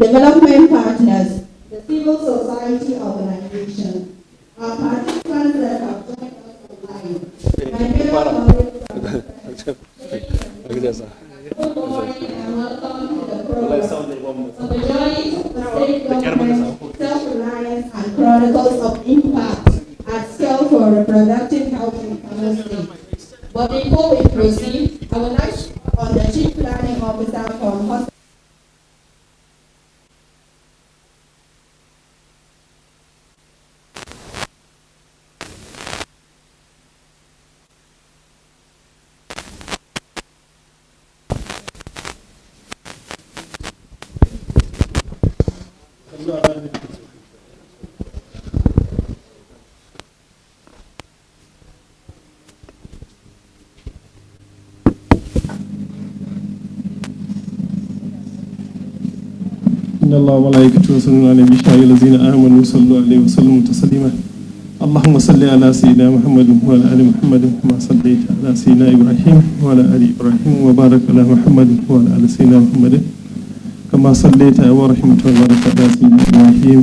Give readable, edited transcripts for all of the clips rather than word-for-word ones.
development partners, the civil society organization, our participants that have joined us online, my fellow colleagues, good morning and welcome to the program on the journey to state government, self-reliance and chronicles of impact at scale for reproductive health in Kano State. But before we proceed, I would like to call on the Chief Planning Officer from Hospital. إن الله وملائكته يصلون على النبي يا الذين آمنوا صلوا عليه وسلموا تسليما اللهم صل على سيدنا محمد وعلى آل محمد كما صليت على سيدنا إبراهيم وعلى آل إبراهيم وبارك على محمد وعلى آل سيدنا محمد كما صليت ورحمت وبارك على سيدنا إبراهيم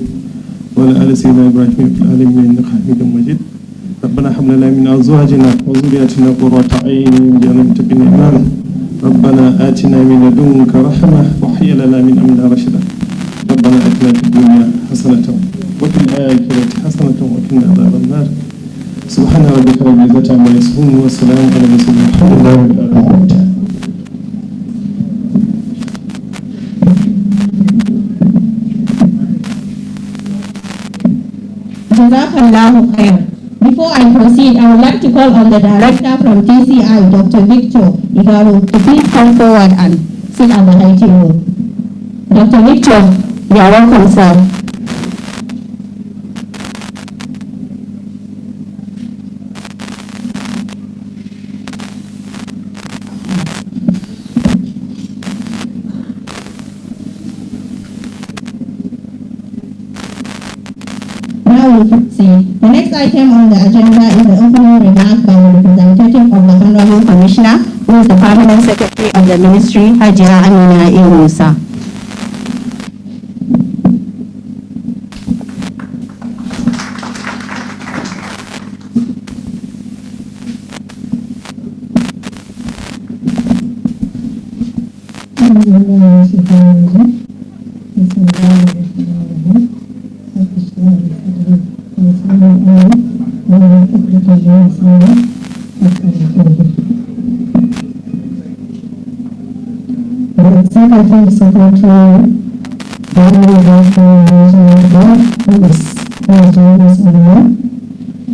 وعلى آل سيدنا إبراهيم في العالمين إنك حميد مجيد ربنا هب لنا من أزواجنا وذرياتنا قرة أعين واجعلنا للمتقين إماما ربنا آتنا من لدنك رحمة وهيئ لنا من أمرنا رشدا ربنا آتنا في الدنيا حسنة وفي الآخرة حسنة وقنا عذاب النار سبحان ربك رب العزة عما يصفون والسلام على المرسلين الحمد لله رب العالمين. Jazakallahu khair. Before I proceed, I would like to call on the director from TCI, Dr. Victor Igaru, to please come forward and sit on the lighting room. Dr. Victor, you are welcome, sir. Now we proceed. The next item on the agenda is the opening remark by the representative of the Honorable Commissioner, who is the Permanent Secretary of the Ministry, Hajia Amina Musa. Secretary Secretary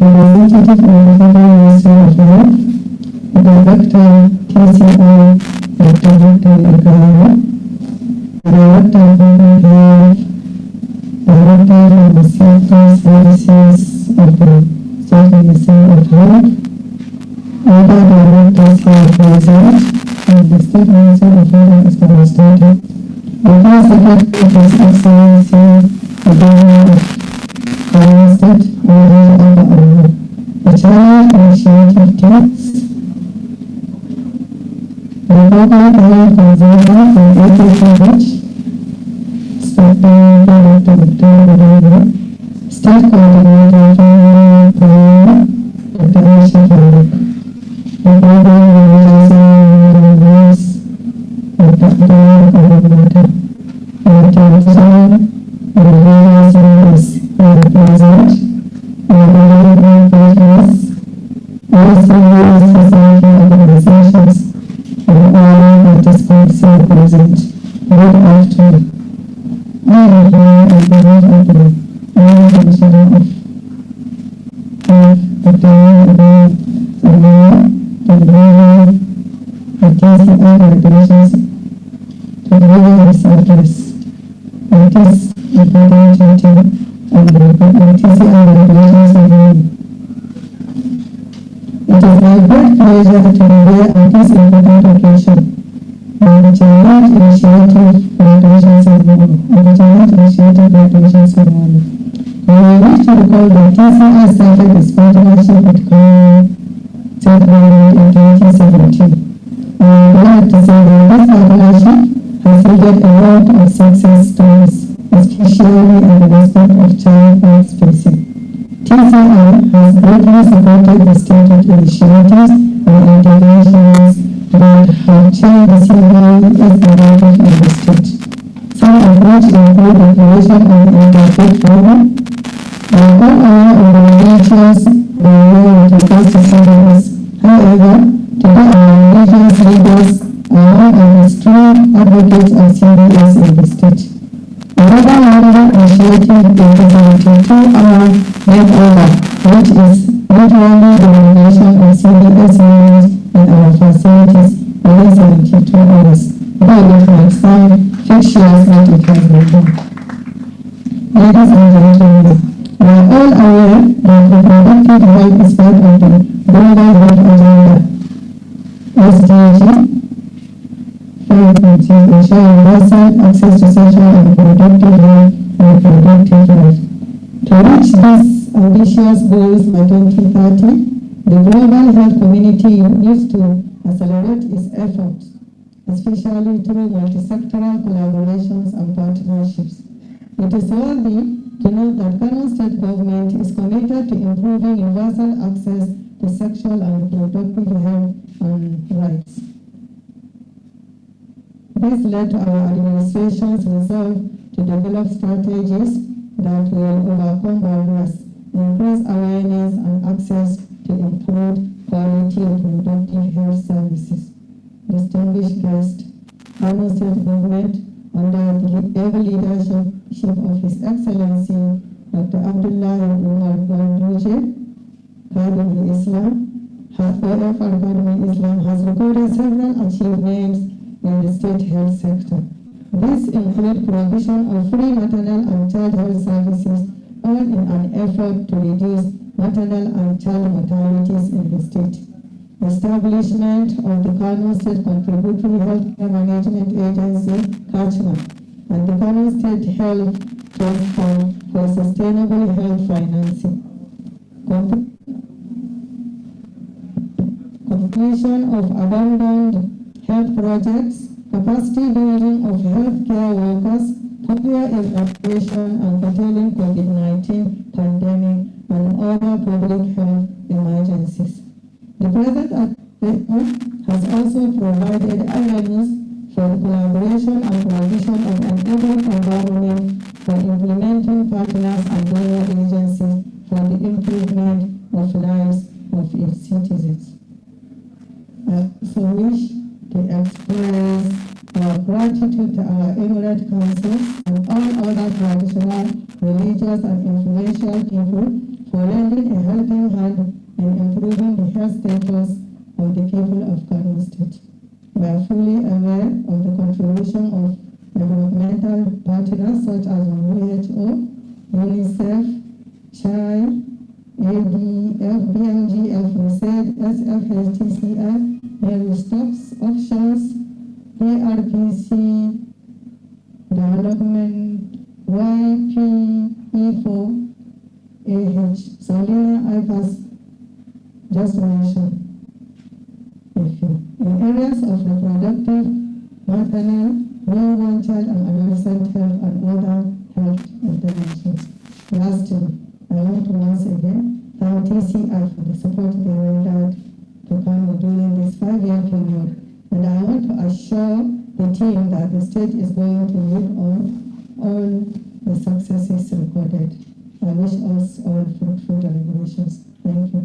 representative of the Federal Ministry of Health, the Director TCI, Dr. Victor Igaru, the Director of Public Health, Director of the Sector Services of the State Ministry of Health, other directors are present, and the State Ministry of Health is demonstrated. The First Secretary of His Excellency, the Governor of Kano State, the Challenge Initiative Teams, the Public Health Consultant from April College, Inspector Dr. Victor, State Coordinator General Dr. Aisha Remark, the Program Organizing Dr. Coordinator, and the various members are present, and the partners, all civil society organizations, and all participants are present. Good afternoon. I am here on behalf of the Commissioner of the Governor, the Governor, the TCI regulations, to deliver this address. It is important chapter of the TCI regulations review. It is my great pleasure to be here on this important occasion. The Keynote Initiative Regulations Review. I wish to recall that TCI started its partnership with Conor in 2017. I would like to say that this partnership has yielded a lot of success stories. equality and the respect of child rights facing. TCI has greatly supported the stated initiatives and interventions that have changed the CBI as advantage in the state. Some of which include the creation of the interfaith program. We are all aware of the religious barrier with regards to CBS. However, today our religious leaders are one of the strong advocates of CBS in the state. Another relevant initiative is the 72-hour makeover, which is literally the elimination of CBS units in our facilities within 72 hours. Though it might sound fictitious that it has been done. Ladies and gentlemen, we are all aware that reproductive health is part of the Global Health Agenda, SDG, ensure universal access to sexual and reproductive health and reproductive health. To reach these ambitious goals by 2030, the global health community needs to accelerate its efforts, especially through multi-sectoral collaborations and partnerships. It is worthy to note that Kano State Government is committed to improving universal access to sexual and reproductive health and rights. This led to our administration's resolve to develop strategies that will overcome barriers, increase awareness and access to improved quality reproductive health services. Distinguished guests, Kano State Government, under the able leadership of His Excellency Dr. Abdullah Remark, Islam, has recorded several achievements in the state health sector. These include provision of free maternal and child health services, all in an effort to reduce maternal and child mortalities in the state. Establishment of the Kano State Contributory Healthcare Management Agency, KACHMA, and the Kano State Health Trust Fund for Sustainable Health Financing. Completion of abandoned health projects, capacity building of healthcare workers, popular evacuation and curtailing COVID-19 pandemic and other public health emergencies. The present administration has also provided avenues for the collaboration and provision of an enabling environment for implementing partners and donor agencies for the improvement of lives of its citizens. I also wish to express our gratitude to our emirate councils and all other traditional, religious and influential people for lending a helping hand in improving the health status of the people of Kano State. We are fully aware of the contribution of developmental partners such as WHO, UNICEF, CHI, ADF, BMGF, Research, SFHTCI, Mary Stokes, Options, ARPC, Development, YPE4, AH, Salina, IPAS, just mention a few. In areas of reproductive, maternal, newborn child and adolescent health and other health interventions. Lastly, I want to once again thank TCI for the support they rendered to Kano during this 5-year period. And I want to assure the team that the state is going to live on all the successes recorded. I wish us all fruitful deliberations. Thank you.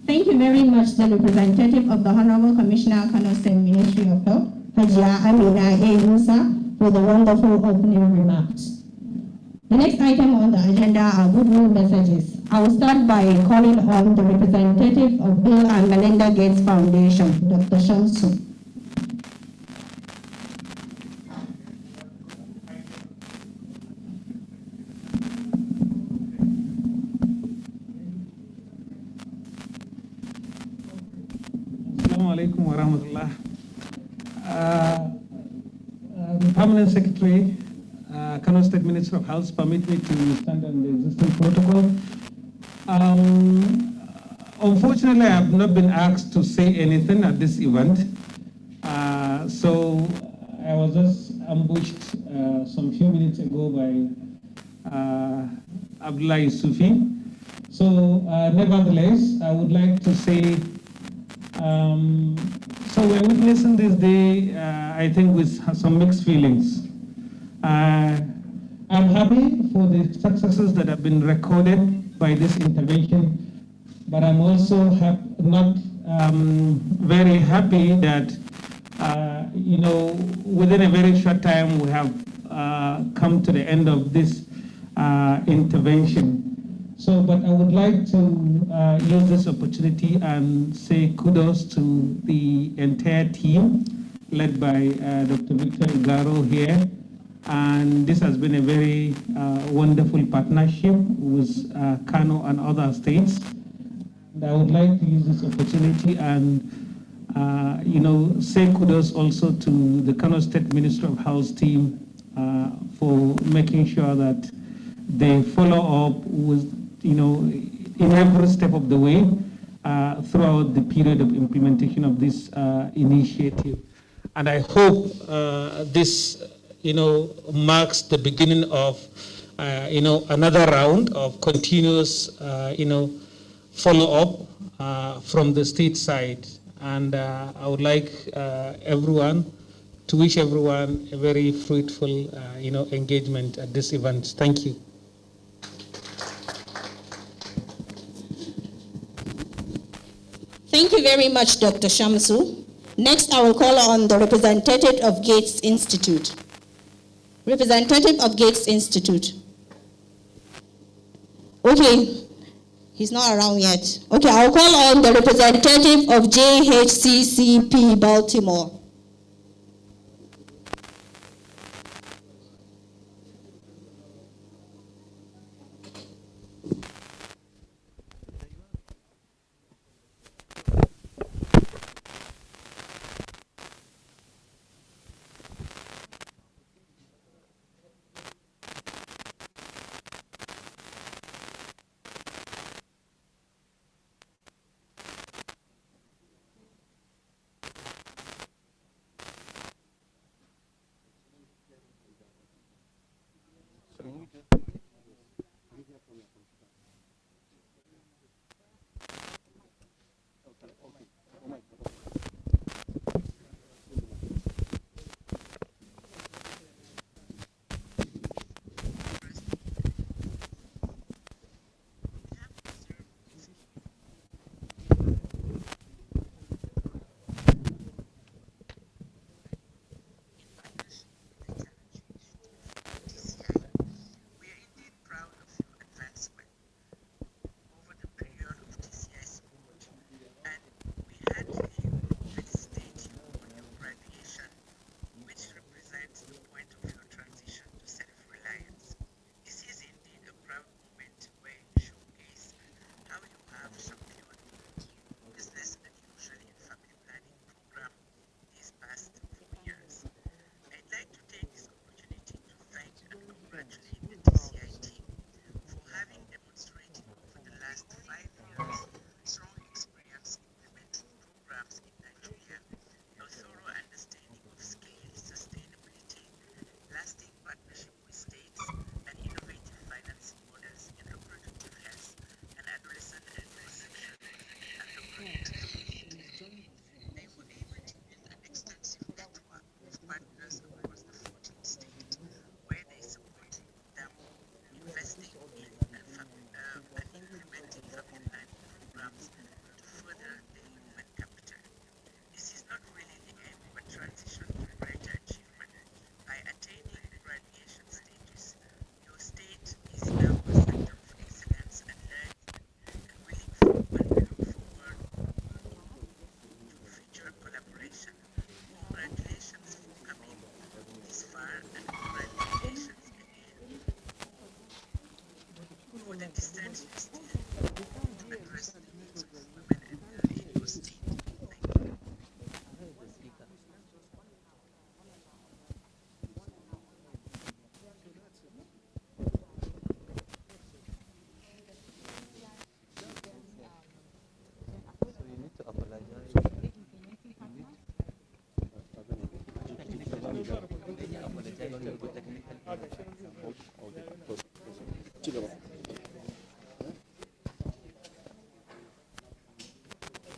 Thank you very much, the representative of the Honorable Commissioner, Kano State Ministry of Health, Hajia Amina A. Musa, for the wonderful opening remarks. The next item on the agenda are goodwill messages. I will start by calling on the representative of Bill and Melinda Gates Foundation, Dr. Shamsu. Assalamu alaikum wa rahmatullah. The Permanent Secretary, Kano State Minister of Health, permit me to stand on the existing protocol. Unfortunately, I have not been asked to say anything at this event. So I was just ambushed some few minutes ago by Abdullah Yusufi. So nevertheless, I would like to say, so we're witnessing this day, I think, with some mixed feelings. I'm happy for the successes that have been recorded by this intervention, but I'm also not very happy that, within a very short time we have come to the end of this intervention. So, but I would like to use this opportunity and say kudos to the entire team led by Dr. Victor Igaro here. And this has been a very wonderful partnership with Kano and other states. And I would like to use this opportunity and say kudos also to the Kano State Ministry of Health team for making sure that they follow up with, in every step of the way throughout the period of implementation of this initiative. And I hope this, marks the beginning of, another round of continuous, follow-up from the state side. And I would like everyone to wish everyone a very fruitful, engagement at this event. Thank you. Thank you very much, Dr. Shamsu. Next, I will call on the representative of Gates Institute. Representative of Gates Institute. Okay, he's not around yet. Okay, I'll call on the representative of JHCCP Baltimore.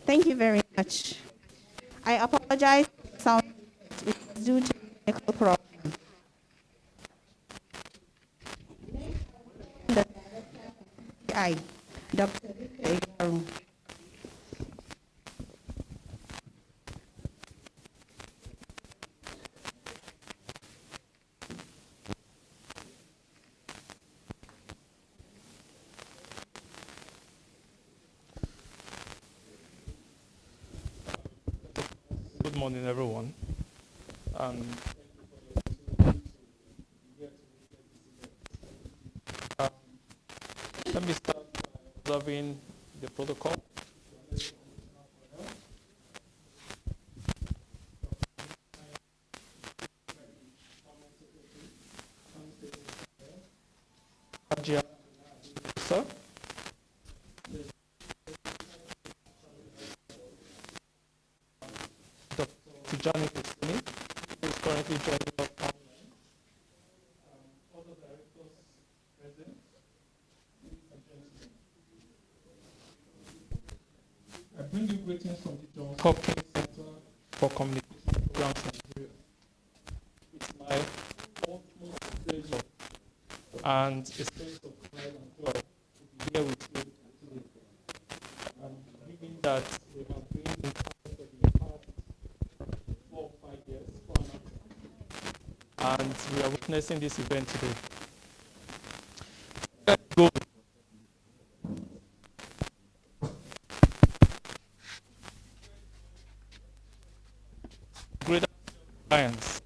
Thank you very much. I apologize for sound which was due to technical problem. The TCI, Dr. Igaru. Good morning, everyone. Let me start by observing the protocol. Hajia, sir. Dr. Tijani Husseini, who is currently joining us online. Other directors present. I bring you greetings from the Johns Hopkins Center for Communication Programs Nigeria. It's my utmost pleasure and a sense of pride and joy to be here with you today. Given that we have been in contact for the past 4 or 5 years, and we are witnessing this event today. Let's go. Greater science.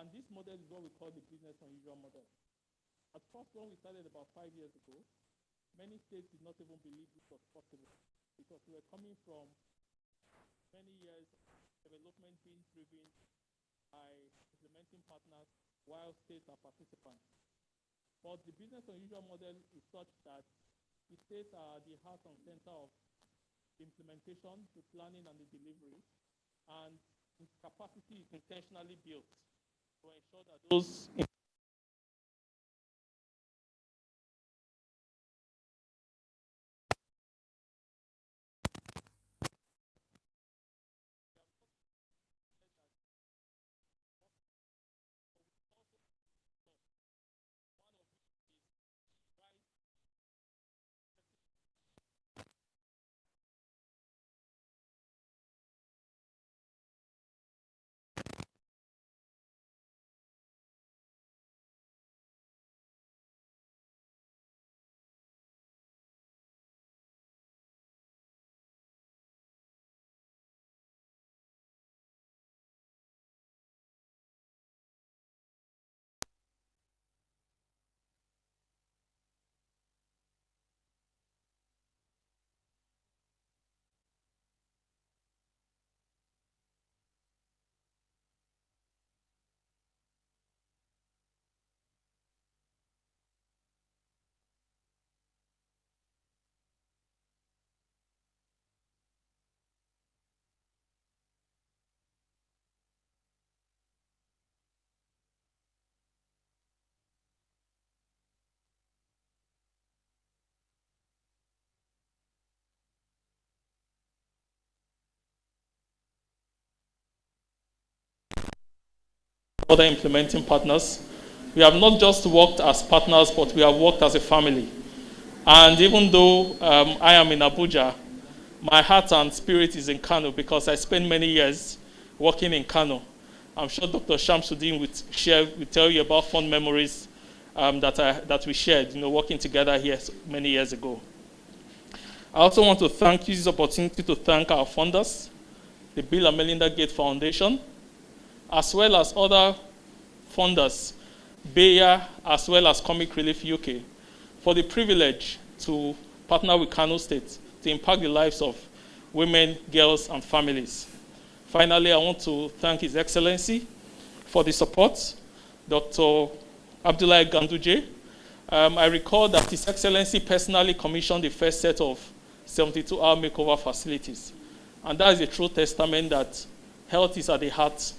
And this model is what we call the business unusual model. At first, when we started about 5 years ago, many states did not even believe this was possible because we were coming from many years of development being driven by implementing partners while states are participants. But the business unusual model is such that the states are the heart and center of the implementation, the planning, and the delivery, and its capacity is intentionally built to ensure that those other implementing partners. We have not just worked as partners, but we have worked as a family. And even though I am in Abuja, my heart and spirit is in Kano because I spent many years working in Kano. I'm sure Dr. Shamsuddin will tell you about fond memories that we shared, working together here many years ago. I also want to use this opportunity to thank our funders, the Bill and Melinda Gates Foundation, as well as other funders, Bayer, as well as Comic Relief UK, for the privilege to partner with Kano State to impact the lives of women, girls, and families. Finally, I want to thank His Excellency for the support, Dr. Abdullahi Ganduje. I recall that His Excellency personally commissioned the first set of 72-hour makeover facilities. And that is a true testament that health is at the heart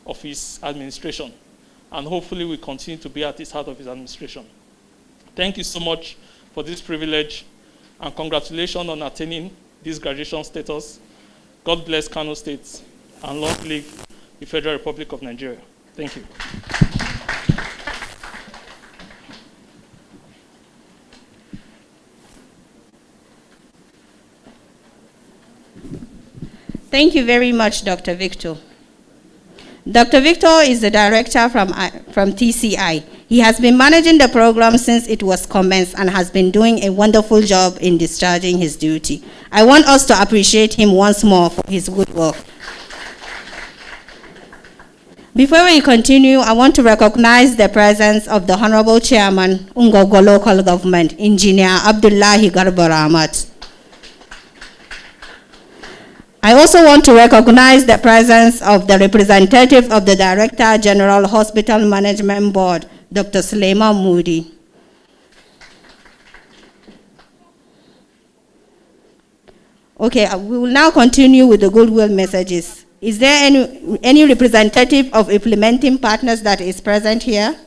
of his administration, and hopefully will continue to be at the heart of his administration. Thank you so much for this privilege, and congratulations on attaining this graduation status. God bless Kano State, and long live the Federal Republic of Nigeria. Thank you. Thank you very much, Dr. Victor. Dr. Victor is the director from TCI. He has been managing the program since it was commenced and has been doing a wonderful job in discharging his duty. I want us to appreciate him once more for his good work. Before we continue, I want to recognize the presence of the Honorable Chairman, Ungogo Local Government, Engineer Abdullahi Garba Rahmat. I also want to recognize the presence of the representative of the Director General Hospital Management Board, Dr. Suleiman Moody. Okay, we will now continue with the goodwill messages. Is there any representative of implementing partners that is present here?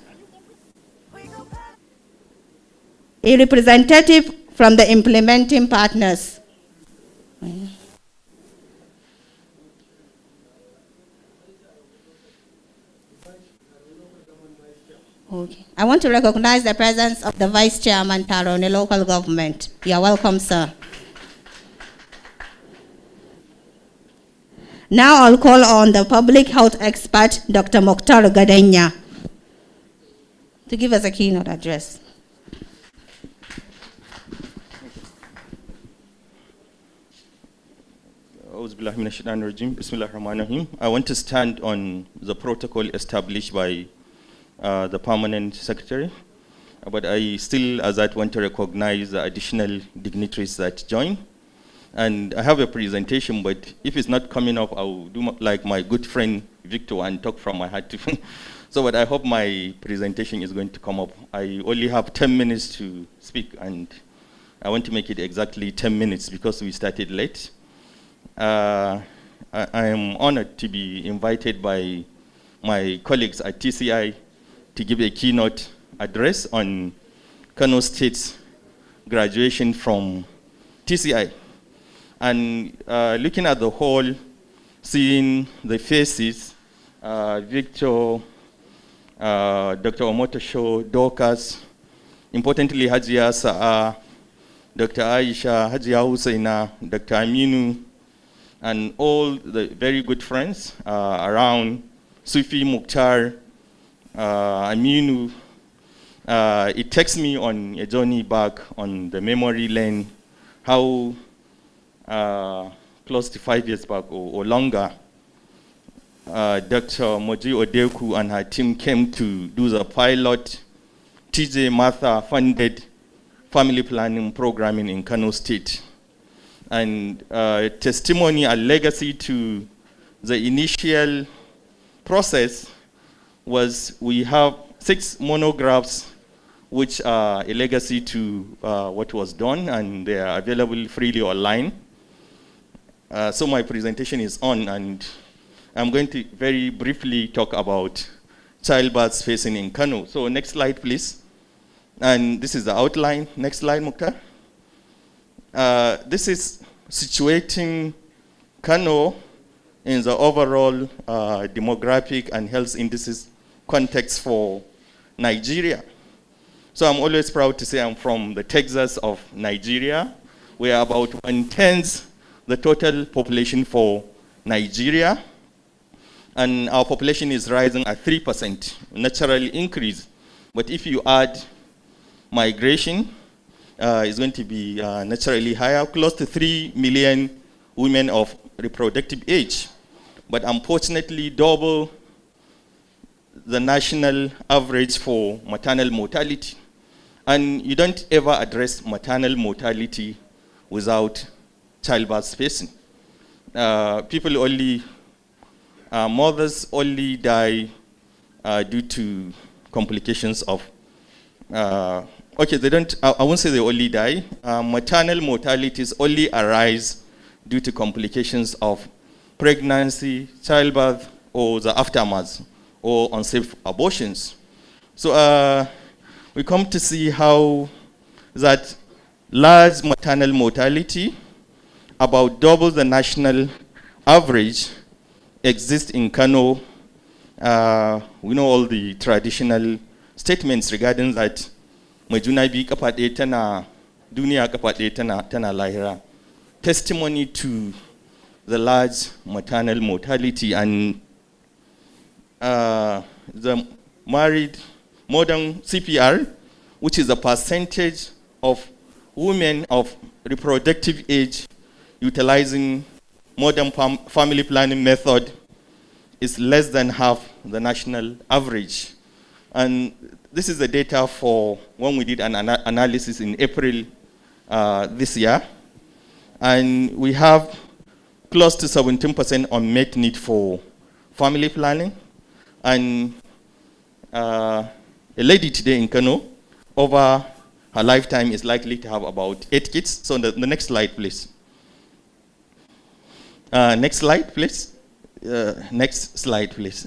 A representative from the implementing partners. Okay. I want to recognize the presence of the Vice Chairman, Tarone Local Government. You are welcome, sir. Now I'll call on the public health expert, Dr. Mokhtar Gadenya, to give us a keynote address. I want to stand on the protocol established by the permanent secretary, but I still, as that, want to recognize the additional dignitaries that join. And I have a presentation, but if it's not coming up, I will do like my good friend Victor and talk from my heart to so, but I hope my presentation is going to come up. I only have 10 minutes to speak, and I want to make it exactly 10 minutes because we started late. I am honored to be invited by my colleagues at TCI to give a keynote address on Kano State's graduation from TCI. And looking at the whole, seeing the faces, Victor, Dr. Omotosho, Dorcas, importantly Hajia Sa'a, Dr. Aisha, Hajia Husseina, Dr. Aminu, and all the very good friends around, Sufi Mukhtar, Aminu. It takes me on a journey back on the memory lane, how close to 5 years back or longer, Dr. Moji Odeku and her team came to do the pilot TJ Martha funded family planning programming in Kano State. And testimony and legacy to the initial process was we have 6 monographs which are a legacy to what was done, and they are available freely online. So my presentation is on, and I'm going to very briefly talk about childbirth spacing in Kano. So next slide, please. And this is the outline. Next slide, Mukhtar. This is situating Kano in the overall demographic and health indices context for Nigeria. So I'm always proud to say I'm from the Texas of Nigeria. We are about 1/10 the total population for Nigeria. And our population is rising at 3%, natural increase. But if you add migration, it's going to be naturally higher, close to 3 million women of reproductive age. But unfortunately, double the national average for maternal mortality. And you don't ever address maternal mortality without childbirth spacing. People only, mothers only die due to complications of, okay, they don't, I won't say they only die. Maternal mortalities only arise due to complications of pregnancy, childbirth, or the aftermath, or unsafe abortions. So we come to see how that large maternal mortality, about double the national average, exists in Kano. We know all the traditional statements regarding that. Majuna bi kafa ɗaya tana duniya, kafa ɗaya tana lahira. Testimony to the large maternal mortality and the modern CPR, which is a percentage of women of reproductive age utilizing modern family planning method, is less than half the national average. And this is the data for when we did an analysis in April this year. And we have close to 17% unmet need for family planning. And a lady today in Kano, over her lifetime, is likely to have about 8 kids. So the next slide, please. Next slide, please. Next slide, please.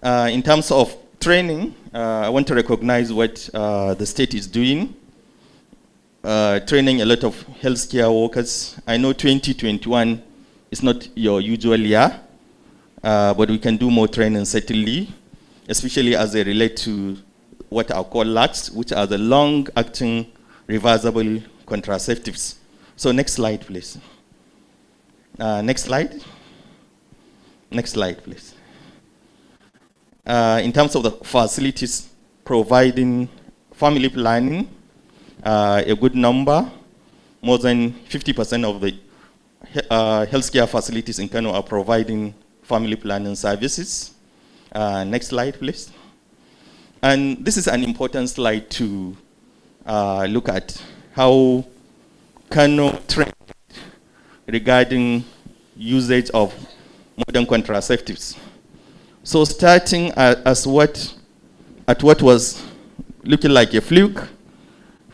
In terms of training, I want to recognize what the state is doing. Training a lot of healthcare workers. I know 2021 is not your usual year, but we can do more training certainly, especially as they relate to what are called LACs, which are the long-acting reversible contraceptives. So next slide, please. Next slide. Next slide, please. In terms of the facilities providing family planning, a good number, more than 50% of the healthcare facilities in Kano are providing family planning services. Next slide, please. And this is an important slide to look at how Kano trend regarding usage of modern contraceptives. So starting at what was looking like a fluke,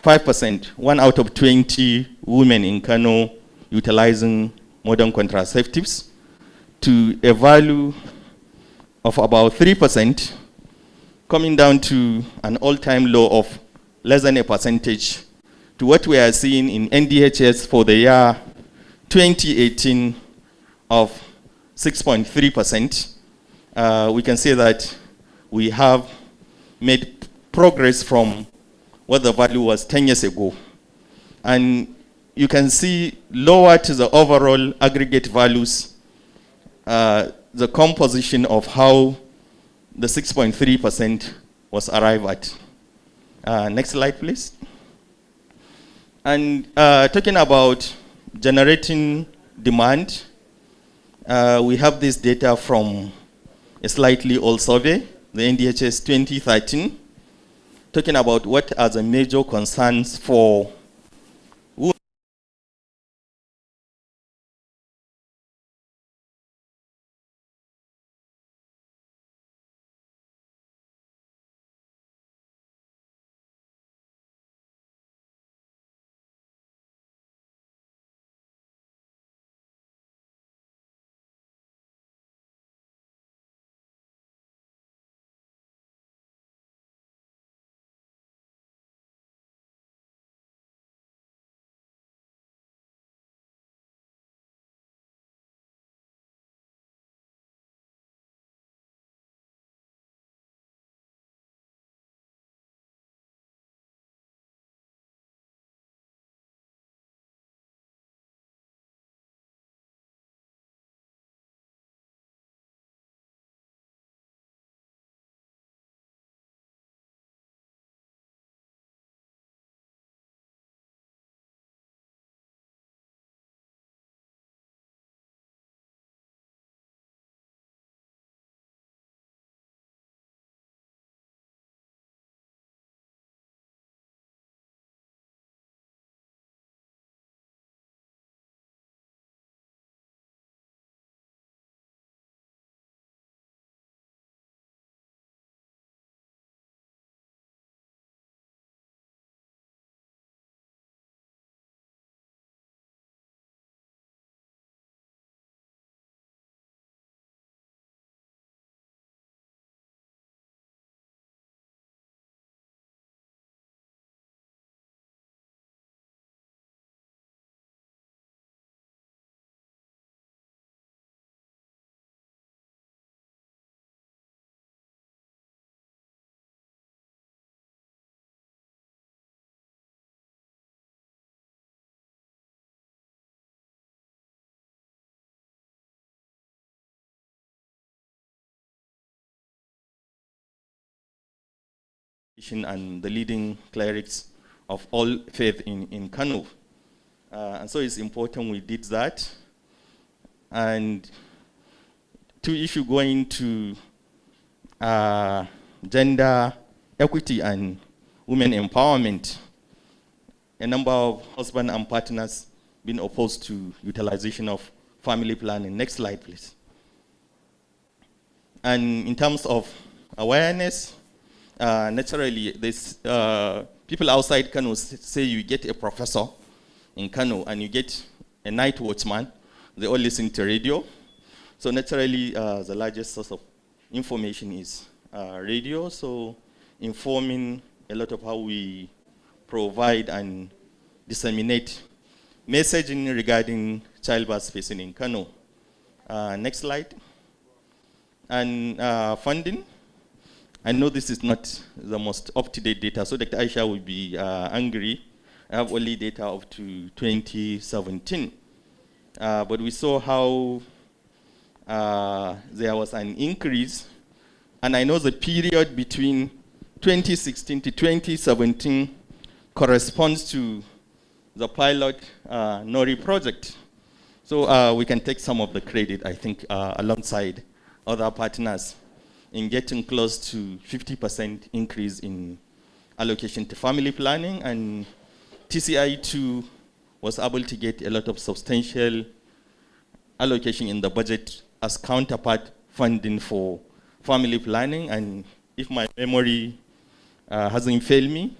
5%, 1 out of 20 women in Kano utilizing modern contraceptives, to a value of about 3%, coming down to an all-time low of less than a percentage, to what we are seeing in NDHS for the year 2018 of 6.3%. We can say that we have made progress from what the value was 10 years ago. And you can see lower to the overall aggregate values, the composition of how the 6.3% was arrived at. Next slide, please. And talking about generating demand, we have this data from a slightly old survey, the NDHS 2013, talking about what are the major concerns for women. And the leading clerics of all faith in Kano. And so it's important we did that. And two issues going to gender equity and women empowerment. A number of husbands and partners being opposed to utilization of family planning. Next slide, please. And in terms of awareness, naturally, this, people outside Kano say you get a professor in Kano and you get a night watchman. They all listen to radio. So naturally, the largest source of information is radio. So informing a lot of how we provide and disseminate messaging regarding childbirth spacing in Kano. Next slide. And funding. I know this is not the most up-to-date data, so Dr. Aisha will be angry. I have only data up to 2017. But we saw how there was an increase. And I know the period between 2016 to 2017 corresponds to the pilot NORI project. So we can take some of the credit, I think, alongside other partners in getting close to 50% increase in allocation to family planning, and TCI too was able to get a lot of substantial allocation in the budget as counterpart funding for family planning. And if my memory hasn't failed me,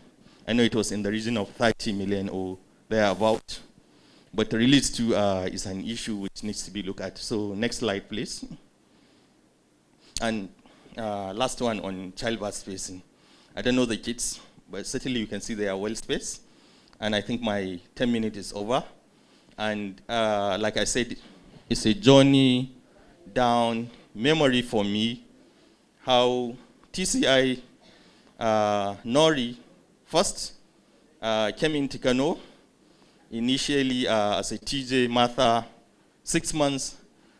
I know it was in the region of 30 million or thereabout. But the release too is an issue which needs to be looked at. So next slide, please. And last one on childbirth spacing. I don't know the kids, but certainly you can see they are well spaced. And I think my 10 minutes is over. And like I said, it's a journey down memory for me, how TCI Nori first came into Kano, initially as a TJ Martha 6 months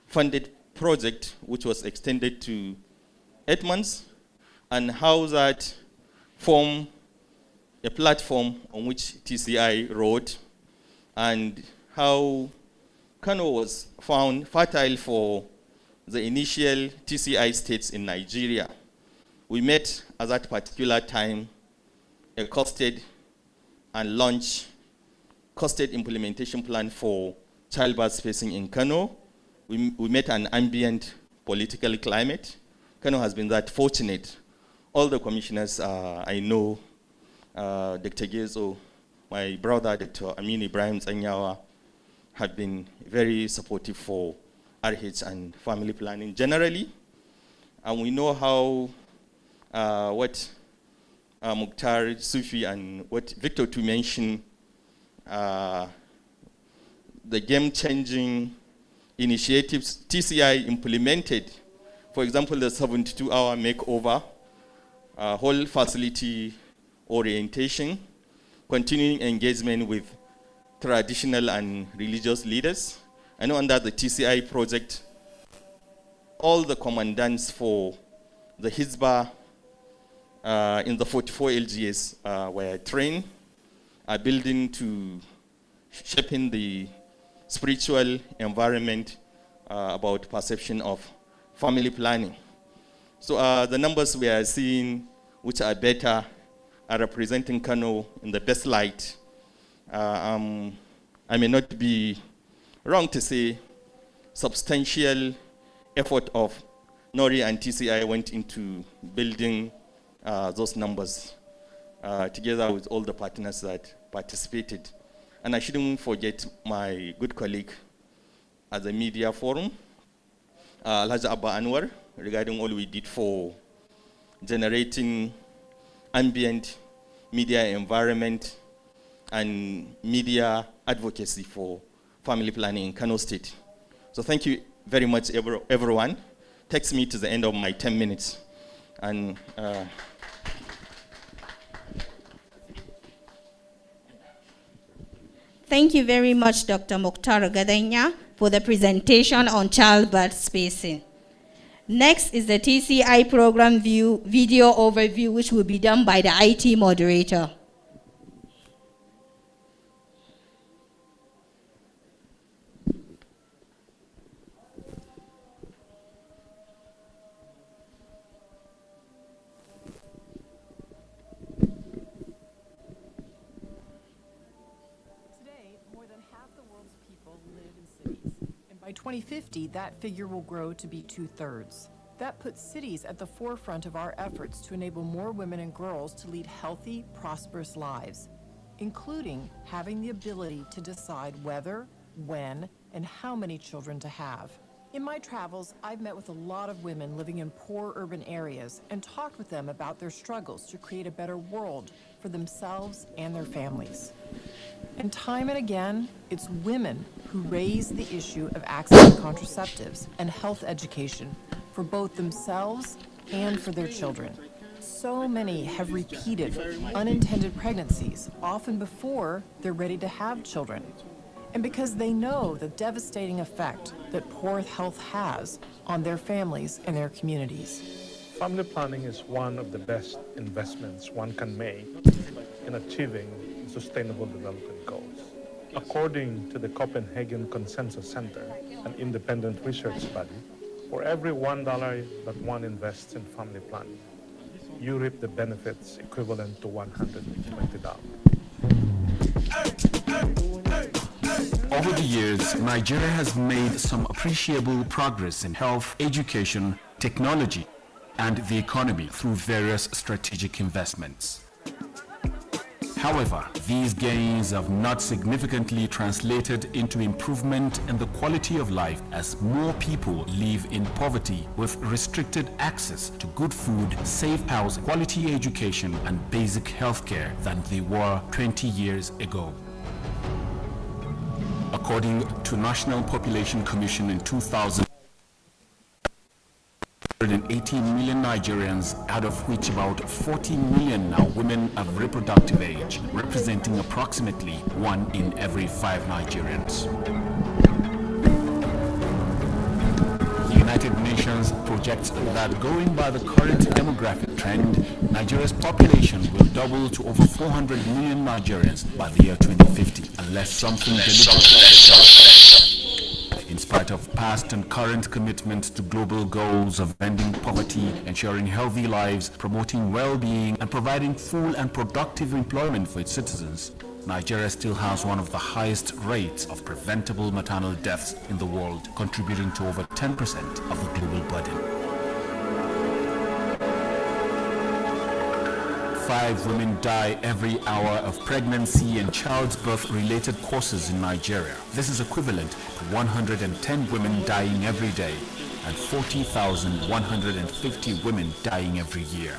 funded project, which was extended to 8 months, and how that formed a platform on which TCI wrote, and how Kano was found fertile for the initial TCI states in Nigeria. We met at that particular time a costed and launched costed implementation plan for childbirth spacing in Kano. We met an ambient political climate. Kano has been that fortunate. All the commissioners I know, Dr. Gezo, my brother, Dr. Amin Ibrahim Zanyawa, have been very supportive for RH and family planning generally. And we know how what Mukhtar, Sufi, and what Victor to mention, the game-changing initiatives TCI implemented. For example, the 72-hour makeover, whole facility orientation, continuing engagement with traditional and religious leaders. I know under the TCI project, all the commandants for the Hizbah in the 44 LGS were trained, are building to shaping the spiritual environment about perception of family planning. So the numbers we are seeing, which are better, are representing Kano in the best light. I may not be wrong to say substantial effort of Nori and TCI went into building those numbers together with all the partners that participated. And I shouldn't forget my good colleague at the media forum, Alhaji Abba Anwar, regarding all we did for generating ambient media environment and media advocacy for family planning in Kano State. So thank you very much, everyone. Takes me to the end of my 10 minutes. And thank you very much, Dr. Mukhtar Gadanya, for the presentation on childbirth spacing. Next is the TCI program video overview, which will be done by the IT moderator. By 2050, that figure will grow to be 2/3. That puts cities at the forefront of our efforts to enable more women and girls to lead healthy, prosperous lives, including having the ability to decide whether, when, and how many children to have. In my travels, I've met with a lot of women living in poor urban areas and talked with them about their struggles to create a better world for themselves and their families. And time and again, it's women who raise the issue of access to contraceptives and health education for both themselves and for their children. So many have repeated unintended pregnancies, often before they're ready to have children. And because they know the devastating effect that poor health has on their families and their communities. Family planning is one of the best investments one can make in achieving Sustainable Development Goals. According to the Copenhagen Consensus Center, an independent research body, for every $1 that one invests in family planning, you reap the benefits equivalent to $120. Over the years, Nigeria has made some appreciable progress in health, education, technology, and the economy through various strategic investments. However, these gains have not significantly translated into improvement in the quality of life, as more people live in poverty with restricted access to good food, safe housing, quality education, and basic health care than they were 20 years ago. According to National Population Commission in 2000, 118 million Nigerians, out of which about 40 million are women of reproductive age, representing approximately 1 in every 5 Nigerians. The United Nations projects that going by the current demographic trend, Nigeria's population will double to over 400 million Nigerians by the year 2050, unless something deliberate. In spite of past and current commitments to global goals of ending poverty, ensuring healthy lives, promoting well-being, and providing full and productive employment for its citizens, Nigeria still has one of the highest rates of preventable maternal deaths in the world, contributing to over 10% of the global burden. 5 women die every hour of pregnancy and childbirth related causes in Nigeria. This is equivalent to 110 women dying every day and 40,150 women dying every year.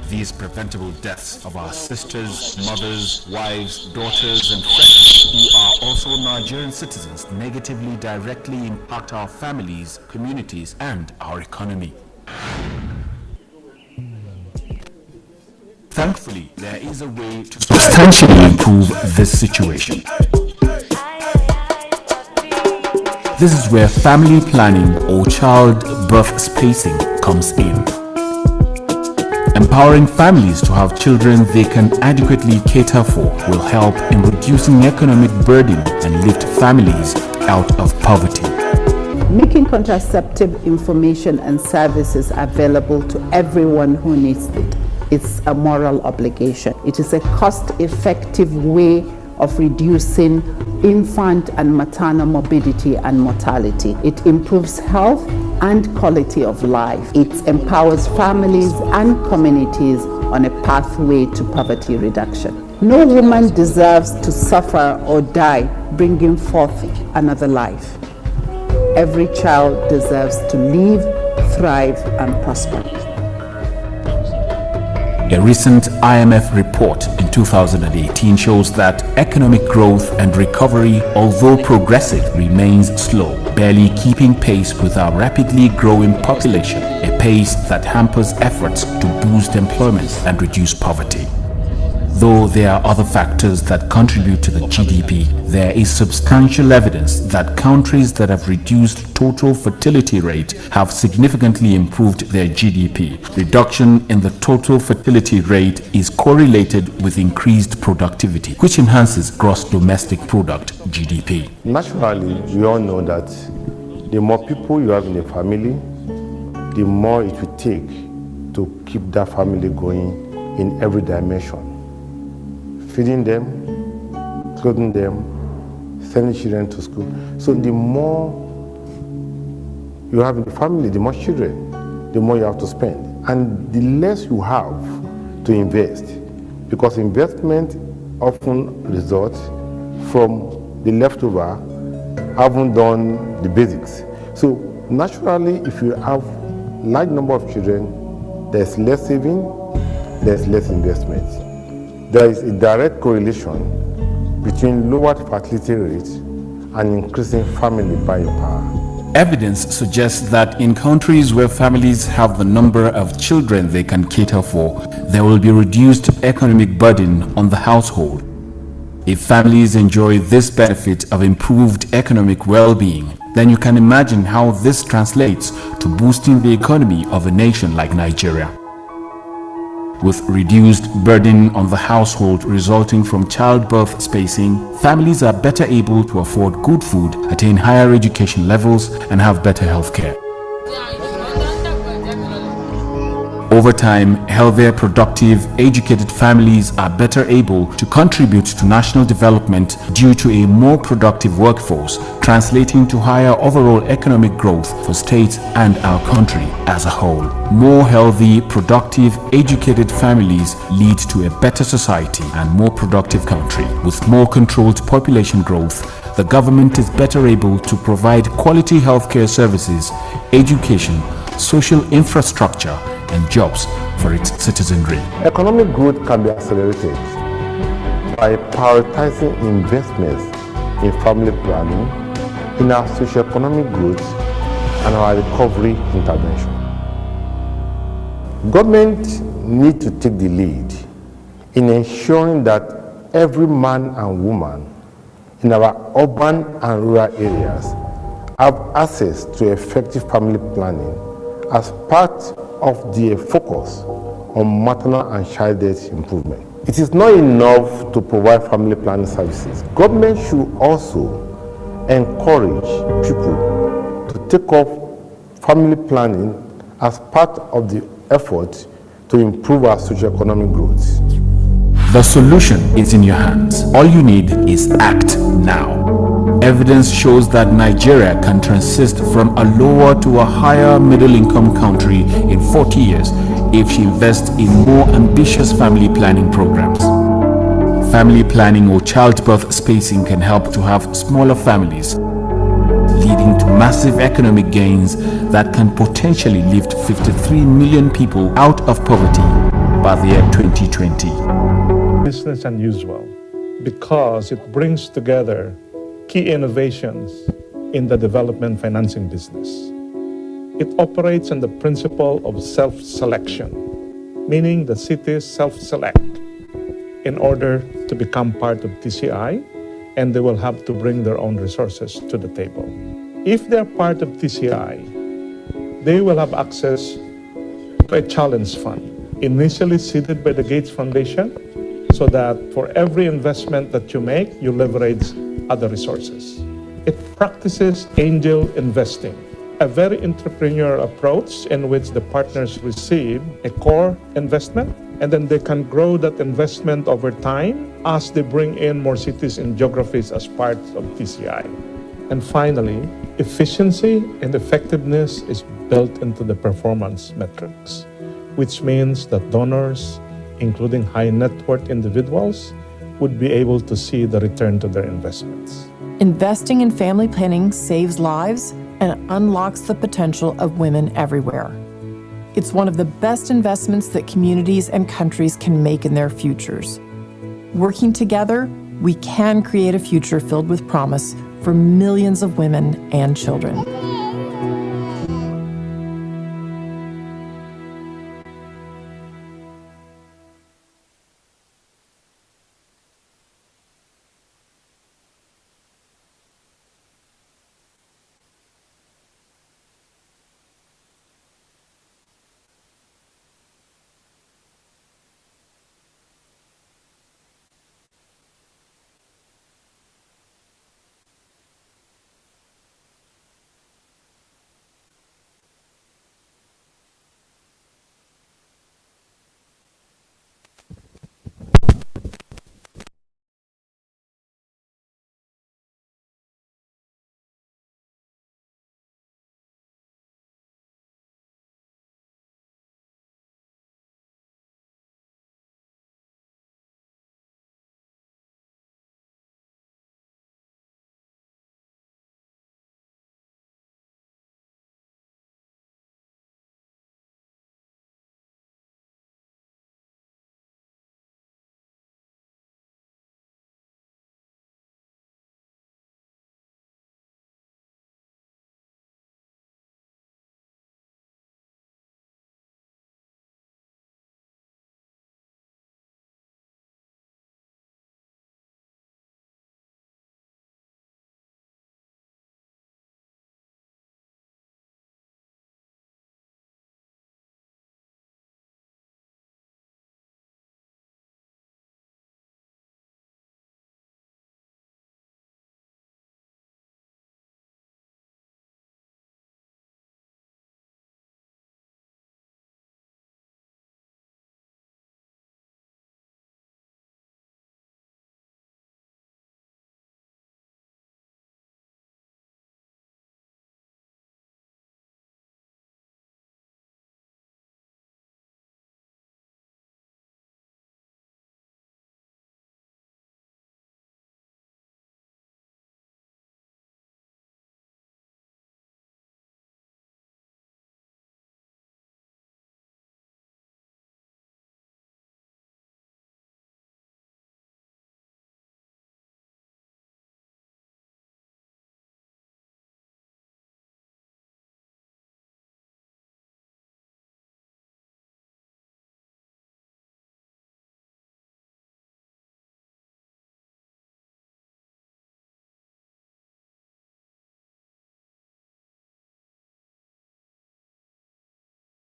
These preventable deaths of our sisters, mothers, wives, daughters, and friends who are also Nigerian citizens negatively directly impact our families, communities, and our economy. Thankfully, there is a way to substantially improve this situation. This is where family planning or childbirth spacing comes in. Empowering families to have children they can adequately cater for will help in reducing economic burden and lift families out of poverty. Making contraceptive information and services available to everyone who needs it. It's a moral obligation. It is a cost-effective way of reducing infant and maternal morbidity and mortality. It improves health and quality of life. It empowers families and communities on a pathway to poverty reduction. No woman deserves to suffer or die bringing forth another life. Every child deserves to live, thrive, and prosper. A recent IMF report in 2018 shows that economic growth and recovery, although progressive, remains slow, barely keeping pace with our rapidly growing population, a pace that hampers efforts to boost employment and reduce poverty. Though there are other factors that contribute to the GDP, there is substantial evidence that countries that have reduced total fertility rate have significantly improved their GDP. Reduction in the total fertility rate is correlated with increased productivity, which enhances gross domestic product, GDP. Naturally, we all know that the more people you have in a family, the more it will take to keep that family going in every dimension. Feeding them, clothing them, sending children to school. So the more you have in the family, the more children, the more you have to spend. And the less you have to invest, because investment often results from the leftover, haven't done the basics. So naturally, if you have large number of children, there's less saving, there's less investment. There is a direct correlation between lowered fertility rates and increasing family buying power. Evidence suggests that in countries where families have the number of children they can cater for, there will be reduced economic burden on the household. If families enjoy this benefit of improved economic well-being, then you can imagine how this translates to boosting the economy of a nation like Nigeria. With reduced burden on the household resulting from childbirth spacing, families are better able to afford good food, attain higher education levels, and have better health care. Over time, healthier, productive, educated families are better able to contribute to national development due to a more productive workforce, translating to higher overall economic growth for states and our country as a whole. More healthy, productive, educated families lead to a better society and more productive country. With more controlled population growth, the government is better able to provide quality healthcare services, education, social infrastructure, and jobs for its citizenry. Economic growth can be accelerated by prioritizing investments in family planning, in our socio-economic growth, and our recovery intervention. Government needs to take the lead in ensuring that every man and woman in our urban and rural areas have access to effective family planning as part of the focus on maternal and child death improvement. It is not enough to provide family planning services. Government should also encourage people to take up family planning as part of the effort to improve our socio-economic growth. The solution is in your hands. All you need is act now. Evidence shows that Nigeria can transit from a lower to a higher middle-income country in 40 years if she invests in more ambitious family planning programs. Family planning or childbirth spacing can help to have smaller families, leading to massive economic gains that can potentially lift 53 million people out of poverty by the year 2020. Business unusual because it brings together key innovations in the development financing business. It operates on the principle of self-selection, meaning the cities self-select in order to become part of TCI, and they will have to bring their own resources to the table. If they're part of TCI, they will have access to a challenge fund, initially seeded by the Gates Foundation, so that for every investment that you make, you leverage other resources. It practices angel investing, a very entrepreneurial approach in which the partners receive a core investment and then they can grow that investment over time as they bring in more cities and geographies as part of TCI. And finally, efficiency and effectiveness is built into the performance metrics, which means that donors, including high net worth individuals, would be able to see the return to their investments. Investing in family planning saves lives and unlocks the potential of women everywhere. It's one of the best investments that communities and countries can make in their futures. Working together, we can create a future filled with promise for millions of women and children.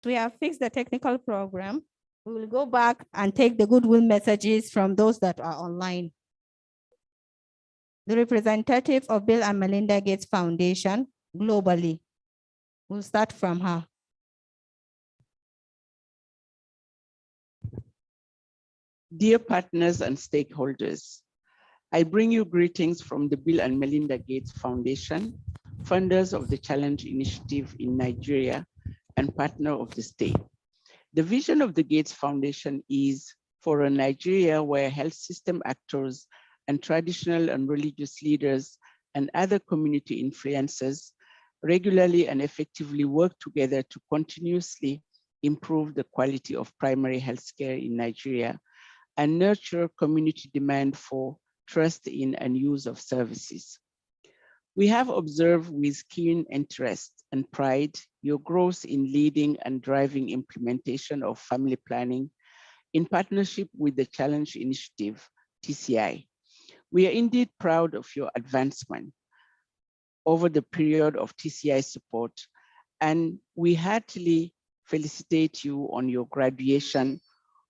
we have fixed the technical program, we will go back and take the goodwill messages from those that are online. The representative of Bill and Melinda Gates Foundation globally. We'll start from her. Dear partners and stakeholders, I bring you greetings from the Bill and Melinda Gates Foundation, funders of the Challenge Initiative in Nigeria and partner of the state. The vision of the Gates Foundation is for a Nigeria where health system actors and traditional and religious leaders and other community influencers regularly and effectively work together to continuously improve the quality of primary health care in Nigeria and nurture community demand for trust in and use of services. We have observed with keen interest and pride your growth in leading and driving implementation of family planning in partnership with the Challenge Initiative, TCI. We are indeed proud of your advancement over the period of TCI support, and we heartily felicitate you on your graduation,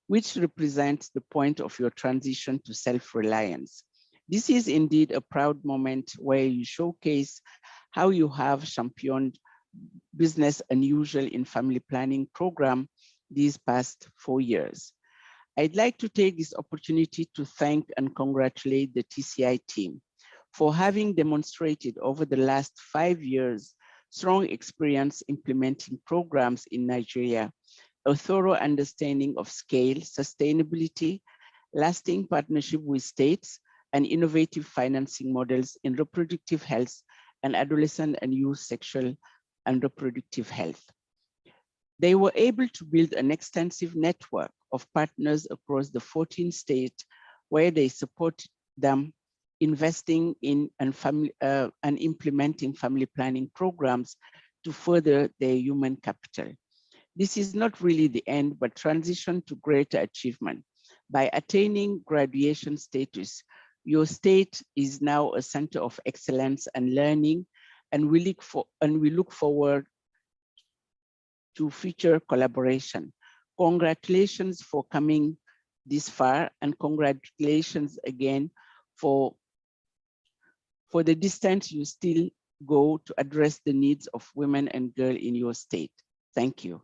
which represents the point of your transition to self-reliance. This is indeed a proud moment where you showcase how you have championed business unusual in family planning program these past 4 years. I'd like to take this opportunity to thank and congratulate the TCI team for having demonstrated over the last 5 years strong experience implementing programs in Nigeria, a thorough understanding of scale, sustainability, lasting partnership with states, and innovative financing models in reproductive health and adolescent and youth sexual and reproductive health. They were able to build an extensive network of partners across the 14 states where they supported them investing in and implementing family planning programs to further their human capital. This is not really the end, but transition to greater achievement. By attaining graduation status, your state is now a center of excellence and learning, and we look forward to future collaboration. Congratulations for coming this far, and congratulations again for the distance you still go to address the needs of women and girls in your state. Thank you.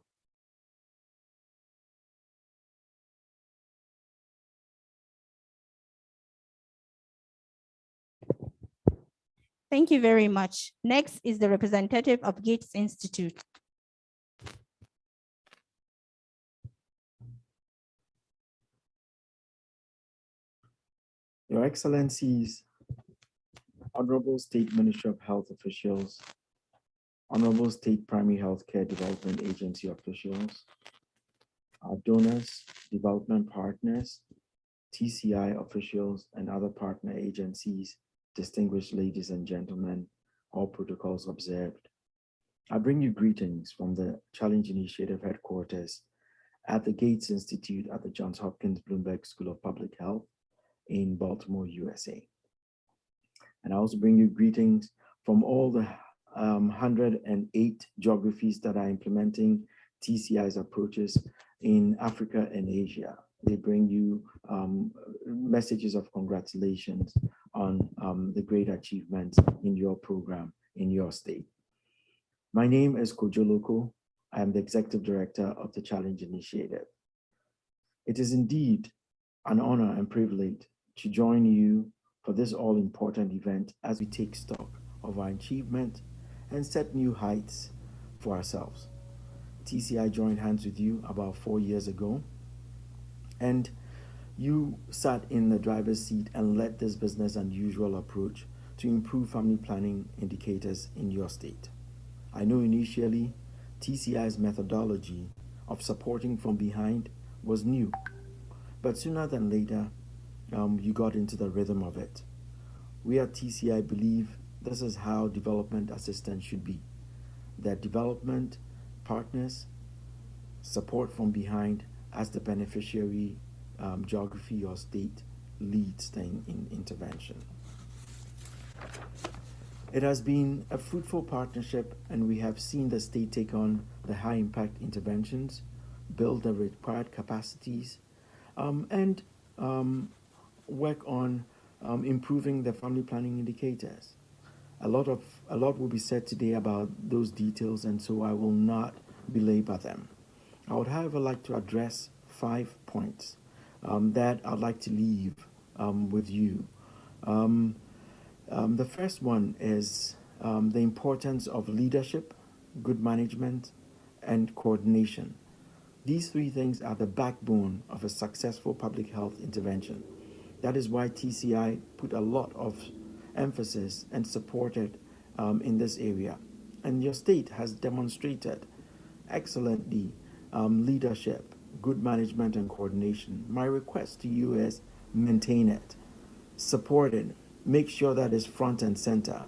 Thank you very much. Next is the representative of Gates Institute. Your Excellencies, Honorable State Ministry of Health officials, Honorable State Primary Healthcare Development Agency officials, our donors, development partners, TCI officials, and other partner agencies, distinguished ladies and gentlemen, all protocols observed. I bring you greetings from the Challenge Initiative headquarters at the Gates Institute at the Johns Hopkins Bloomberg School of Public Health in Baltimore, USA. And I also bring you greetings from all the 108 geographies that are implementing TCI's approaches in Africa and Asia. They bring you messages of congratulations on the great achievements in your program in your state. My name is Kojo Loko. I am the Executive Director of the Challenge Initiative. It is indeed an honor and privilege to join you for this all-important event as we take stock of our achievement and set new heights for ourselves. TCI joined hands with you about 4 years ago, and you sat in the driver's seat and led this business unusual approach to improve family planning indicators in your state. I know initially TCI's methodology of supporting from behind was new, but sooner than later, you got into the rhythm of it. We at TCI believe this is how development assistance should be. That development partners support from behind as the beneficiary geography or state leads the intervention. It has been a fruitful partnership, and we have seen the state take on the high impact interventions, build the required capacities, and work on improving the family planning indicators. A lot will be said today about those details, and so I will not belabor them. I would, however, like to address 5 points that I'd like to leave with you. The first one is the importance of leadership, good management, and coordination. These 3 things are the backbone of a successful public health intervention. That is why TCI put a lot of emphasis and supported in this area. And your state has demonstrated excellently leadership, good management, and coordination. My request to you is maintain it, support it, make sure that it's front and center.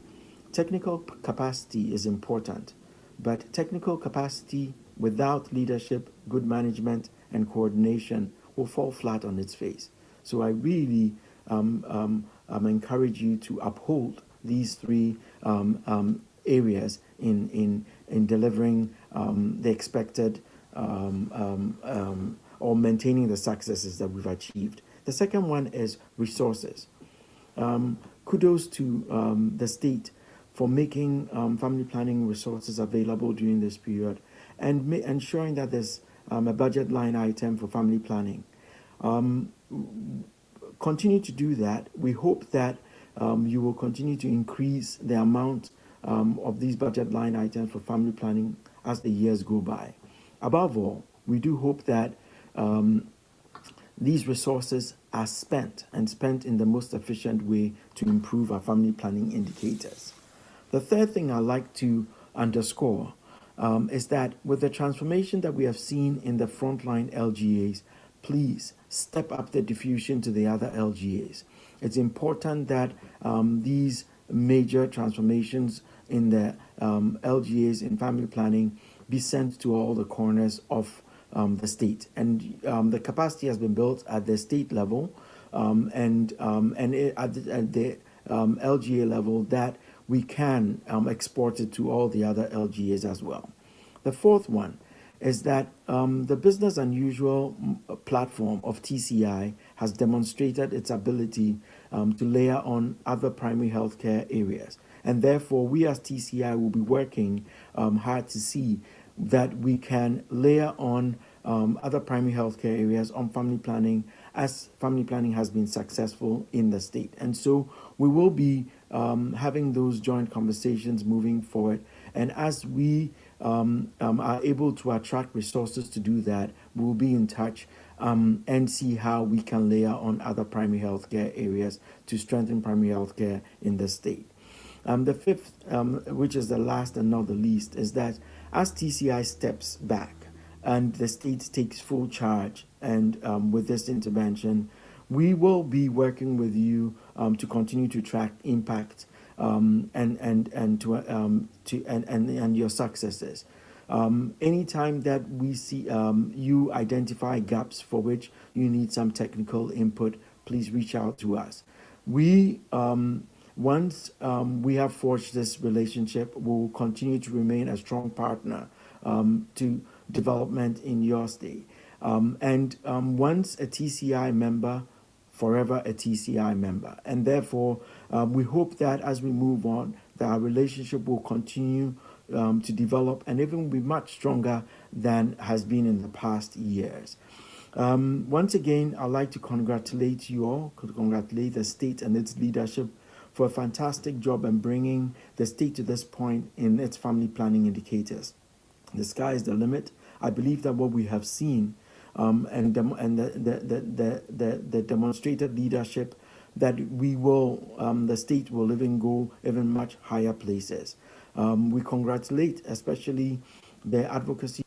Technical capacity is important, but technical capacity without leadership, good management, and coordination will fall flat on its face. So I really encourage you to uphold these 3 areas in delivering the expected or maintaining the successes that we've achieved. The second one is resources. Kudos to the state for making family planning resources available during this period and ensuring that there's a budget line item for family planning. Continue to do that. We hope that you will continue to increase the amount of these budget line items for family planning as the years go by. Above all, we do hope that these resources are spent in the most efficient way to improve our family planning indicators. The third thing I'd like to underscore is that with the transformation that we have seen in the frontline LGAs, please step up the diffusion to the other LGAs. It's important that these major transformations in the LGAs in family planning be sent to all the corners of the state. And the capacity has been built at the state level and at the LGA level that we can export it to all the other LGAs as well. The fourth one is that the business unusual platform of TCI has demonstrated its ability to layer on other primary healthcare areas. And therefore, we as TCI will be working hard to see that we can layer on other primary healthcare areas on family planning, as family planning has been successful in the state. And so we will be having those joint conversations moving forward. And as we are able to attract resources to do that, we'll be in touch and see how we can layer on other primary healthcare areas to strengthen primary healthcare in the state. The fifth, which is the last and not the least, is that as TCI steps back and the state takes full charge and with this intervention, we will be working with you to continue to track impact and your successes. Anytime that we see you identify gaps for which you need some technical input, please reach out to us. We once we have forged this relationship, we'll continue to remain a strong partner to development in your state. Once a TCI member, forever a TCI member. And therefore, we hope that as we move on, that our relationship will continue to develop and even be much stronger than has been in the past years. Once again, I'd like to congratulate you all, congratulate the state and its leadership for a fantastic job in bringing the state to this point in its family planning indicators. The sky is the limit. I believe that what we have seen and the demonstrated leadership that we will, the state will even go even much higher places. We congratulate especially the advocacy.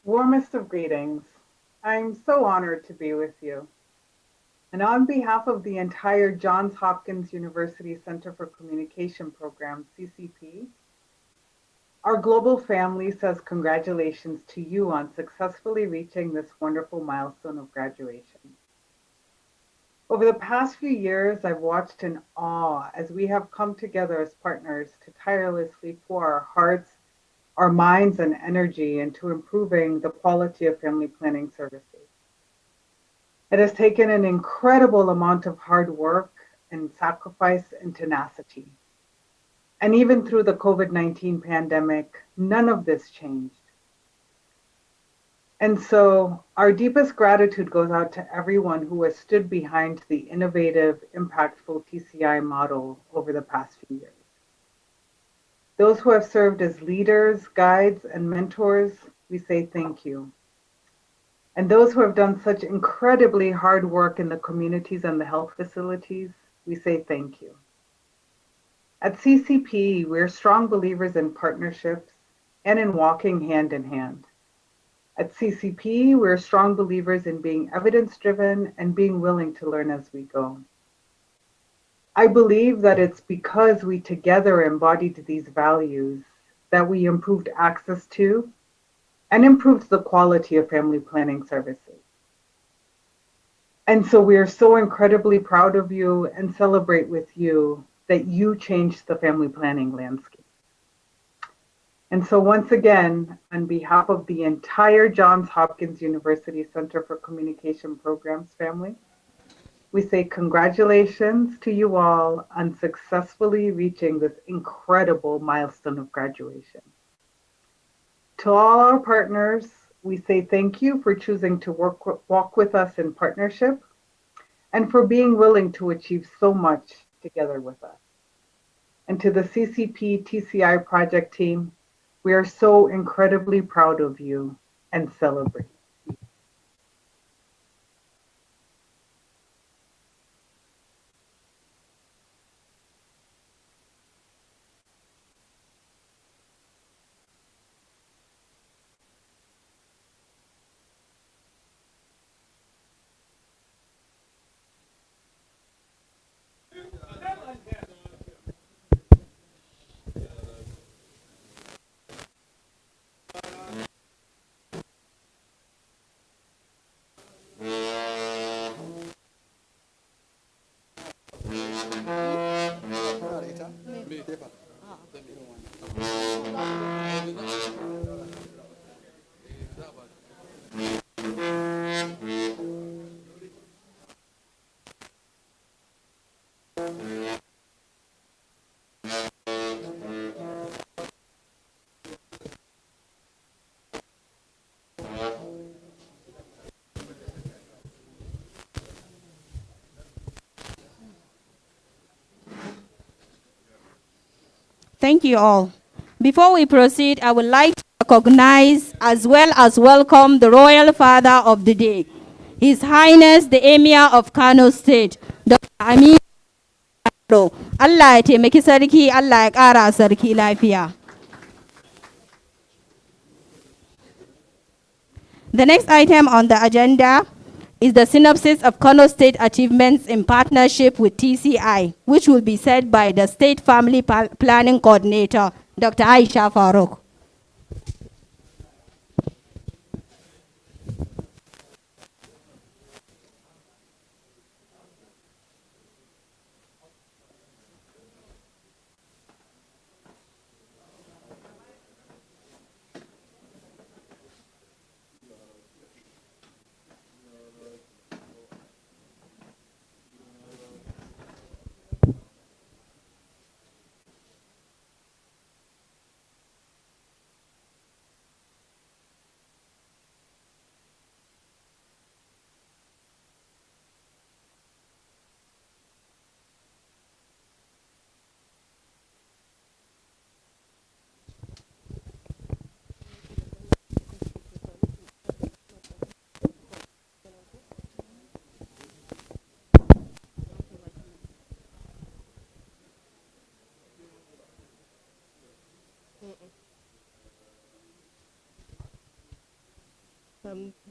Warmest of greetings. I'm so honored to be with you. And on behalf of the entire Johns Hopkins University Center for Communication program, CCP, Our global family says congratulations to you on successfully reaching this wonderful milestone of graduation. Over the past few years, I've watched in awe as we have come together as partners to tirelessly pour our hearts, our minds, and energy into improving the quality of family planning services. It has taken an incredible amount of hard work and sacrifice and tenacity. And even through the COVID-19 pandemic, none of this changed. And so our deepest gratitude goes out to everyone who has stood behind the innovative, impactful TCI model over the past few years. Those who have served as leaders, guides, and mentors, we say thank you. And those who have done such incredibly hard work in the communities and the health facilities, we say thank you. At CCP, we're strong believers in partnerships and in walking hand in hand. At CCP, we're strong believers in being evidence-driven and being willing to learn as we go. I believe that it's because we together embodied these values that we improved access to and improved the quality of family planning services. And so we are so incredibly proud of you and celebrate with you that you changed the family planning landscape. And so once again, on behalf of the entire Johns Hopkins University Center for Communication Programs family, we say congratulations to you all on successfully reaching this incredible milestone of graduation. To all our partners, we say thank you for choosing to walk with us in partnership and for being willing to achieve so much together with us. And to the CCP TCI project team, we are so incredibly proud of you and celebrate. Thank you all. Before we proceed, I would like to recognize as well as welcome the Royal Father of the Day, His Highness the Emir of Kano State, Dr. Amin. Allah ya taimaki sarki, Allah ya ƙara sarki lafiya. The next item on the agenda is the synopsis of Kano State achievements in partnership with TCI, which will be said by the State Family Planning Coordinator, Dr. Aisha Farouk.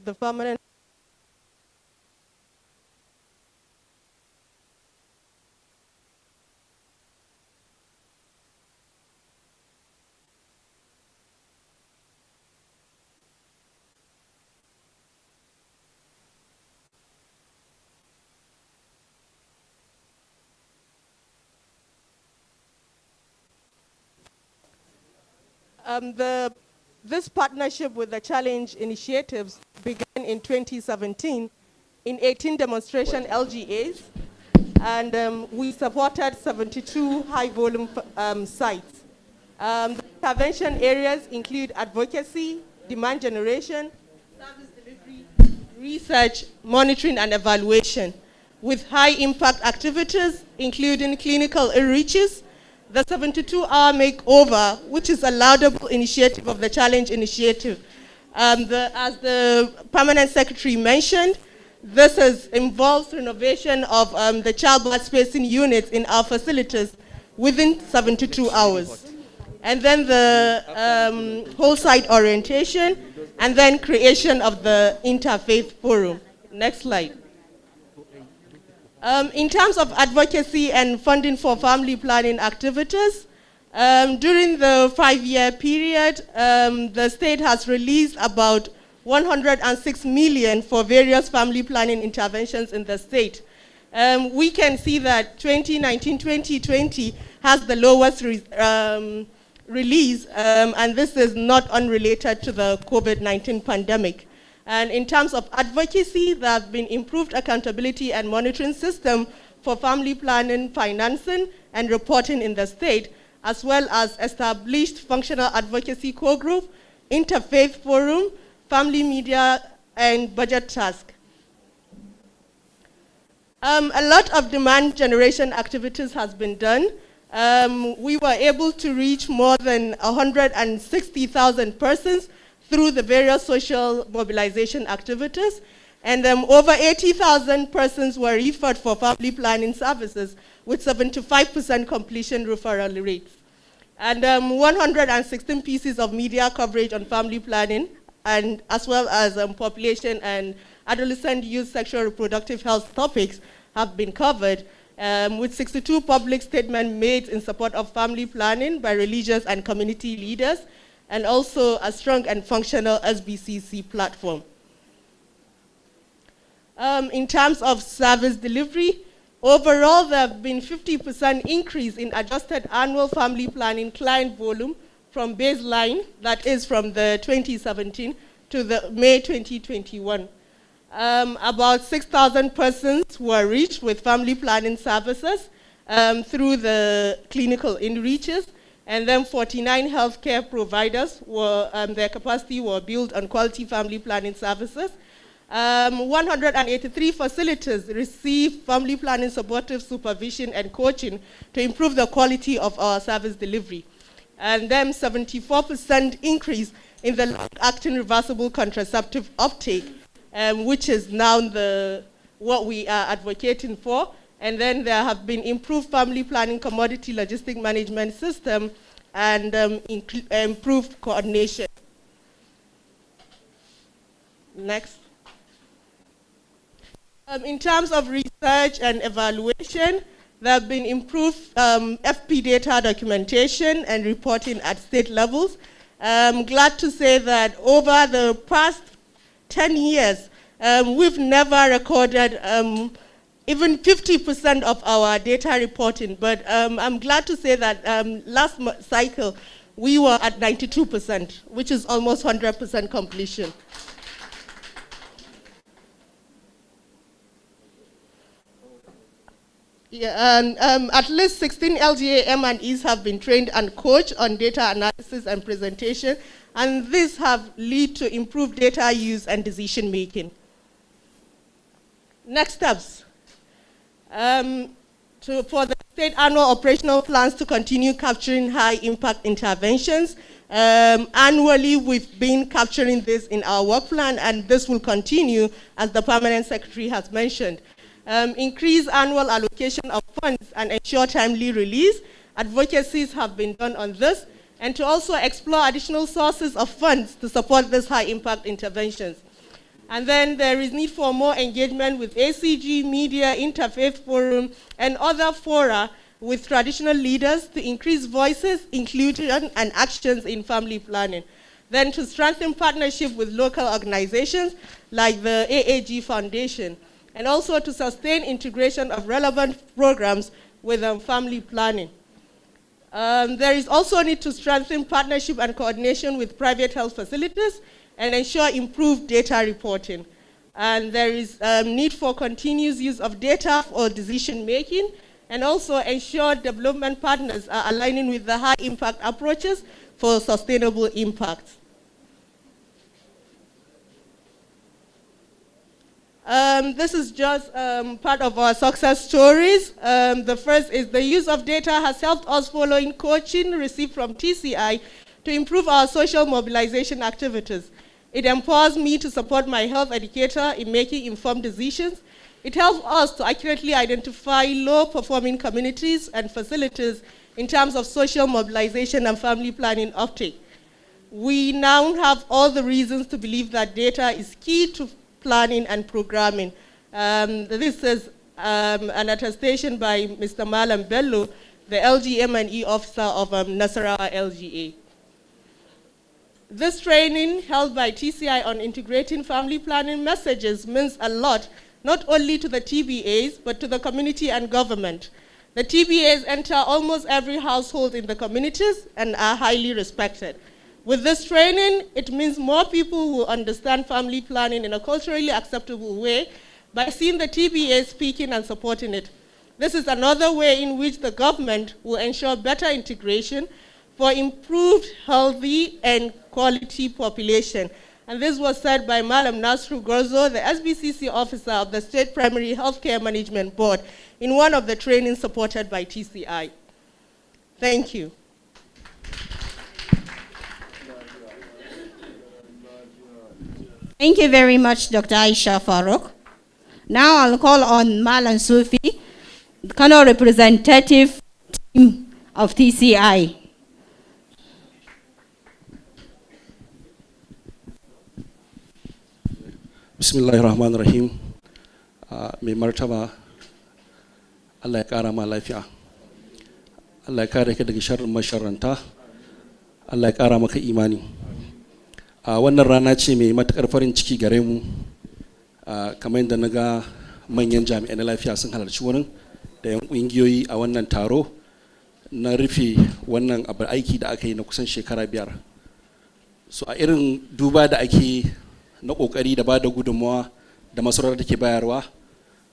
The permanent This partnership with the Challenge Initiatives began in 2017 in 18 demonstration LGAs, and we supported 72 high-volume sites. The intervention areas include advocacy, demand generation, service delivery, research, monitoring, and evaluation, with high-impact activities, including clinical outreaches, the 72-hour makeover, which is a laudable initiative of the Challenge Initiative. As the Permanent Secretary mentioned, this involves renovation of the childbirth spacing units in our facilities within 72 hours. And then the whole site orientation, and then creation of the interfaith forum. Next slide. In terms of advocacy and funding for family planning activities, during the 5-year period, the state has released about 106 million for various family planning interventions in the state. We can see that 2019-2020 has the lowest release, and this is not unrelated to the COVID-19 pandemic. And in terms of advocacy, there have been improved accountability and monitoring system for family planning, financing, and reporting in the state, as well as established functional advocacy core group, interfaith forum, family media, and budget task. A lot of demand generation activities has been done. We were able to reach more than 160,000 persons through the various social mobilization activities, and over 80,000 persons were referred for family planning services with 75% completion referral rates. And 116 pieces of media coverage on family planning, and as well as population and adolescent youth sexual reproductive health topics have been covered, with 62 public statements made in support of family planning by religious and community leaders, and also a strong and functional SBCC platform. In terms of service delivery, overall there have been 50% increase in adjusted annual family planning client volume from baseline, that is from the 2017 to the May 2021. About 6,000 persons were reached with family planning services through the clinical inreaches, and then 49 healthcare providers were, their capacity were built on quality family planning services. 183 facilities received family planning supportive supervision and coaching to improve the quality of our service delivery. And then 74% increase in the long-acting reversible contraceptive uptake, which is now what we are advocating for. And then there have been improved family planning commodity logistic management system and improved coordination. Next. In terms of research and evaluation, there have been improved FP data documentation and reporting at state levels. I'm glad to say that over the past 10 years, we've never recorded even 50% of our data reporting, but I'm glad to say that last cycle, we were at 92%, which is almost 100% completion. Yeah, and at least 16 LGA M&Es have been trained and coached on data analysis and presentation, and these have led to improved data use and decision making. Next steps. For the state annual operational plans to continue capturing high impact interventions. Annually, we've been capturing this in our work plan, and this will continue, as the Permanent Secretary has mentioned. Increase annual allocation of funds and ensure timely release. Advocacies have been done on this, and to also explore additional sources of funds to support these high impact interventions. And then there is need for more engagement with ACG, media, interfaith forum, and other fora with traditional leaders to increase voices, inclusion, and actions in family planning. Then to strengthen partnership with local organizations like the AAG Foundation, and also to sustain integration of relevant programs with family planning. There is also a need to strengthen partnership and coordination with private health facilities and ensure improved data reporting. And there is a need for continuous use of data for decision making, and also ensure development partners are aligning with the high impact approaches for sustainable impact. This is just part of our success stories. The first is the use of data has helped us following coaching received from TCI to improve our social mobilization activities. It empowers me to support my health educator in making informed decisions. It helps us to accurately identify low-performing communities and facilities in terms of social mobilization and family planning uptake. We now have all the reasons to believe that data is key to planning and programming. This is an attestation by Mr. Malam Bello, the LGM&E officer of Nasarawa LGA. This training held by TCI on integrating family planning messages means a lot, not only to the TBAs, but to the community and government. The TBAs enter almost every household in the communities and are highly respected. With this training, it means more people will understand family planning in a culturally acceptable way by seeing the TBA speaking and supporting it. This is another way in which the government will ensure better integration for improved, healthy, and quality population. And this was said by Malam Nasru Gorzo, the SBCC officer of the State Primary Healthcare Management Board, in one of the trainings supported by TCI. Thank you. Thank you very much, Dr. Aisha Farouk. Now I'll call on Malan Sufi, the Kano representative team of TCI. Bismillahirrahmanirrahim. Mai martaba, Allah ya ƙara ma lafiya. Allah ya kare ka daga sharrin masharranta. Allah ya ƙara maka imani. Wannan rana ce mai matuƙar farin ciki gare mu, kamar yadda na ga manyan jami'ai na lafiya sun halarci wurin da 'yan ƙungiyoyi a wannan taro na rufe wannan abu aiki da aka yi na kusan shekara 5. So a irin duba da ake na ƙoƙari da ba da gudunmawa da masarar da ke bayarwa,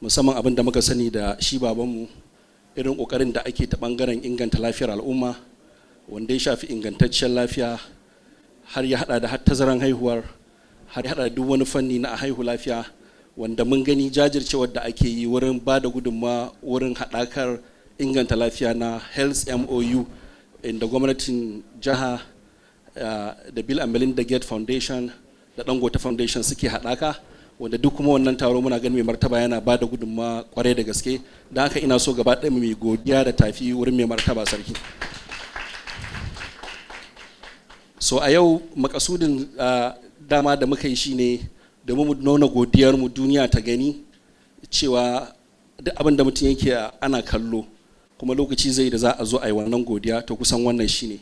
musamman abin da muka sani da shi babanmu, irin ƙoƙarin da ake ta ɓangaren inganta lafiyar al'umma, wanda ya shafi ingantaccen lafiya, har ya hada da har tazaran haihuwar, har ya hada da duk wani fanni na haihu lafiya, wanda mun gani jajircewar da ake yi wurin ba da gudunmawa wurin haɗakar inganta lafiya na Health MOU, inda gwamnatin jiha da Bill and Melinda Gates Foundation da Dangote Foundation suke haɗaka, wanda duk kuma wannan taro muna ganin mai martaba yana ba da gudunmawa kwarai da gaske. Da haka ina so gaba ɗaya mai godiya da tafi wurin mai martaba sarki. So a yau makasudin dama da muka yi shine domin mu nuna godiyarmu duniya ta gani cewa duk abin da mutum yake ana kallo, kuma lokaci zai da za a zo a yi wannan godiya, to kusan wannan shine.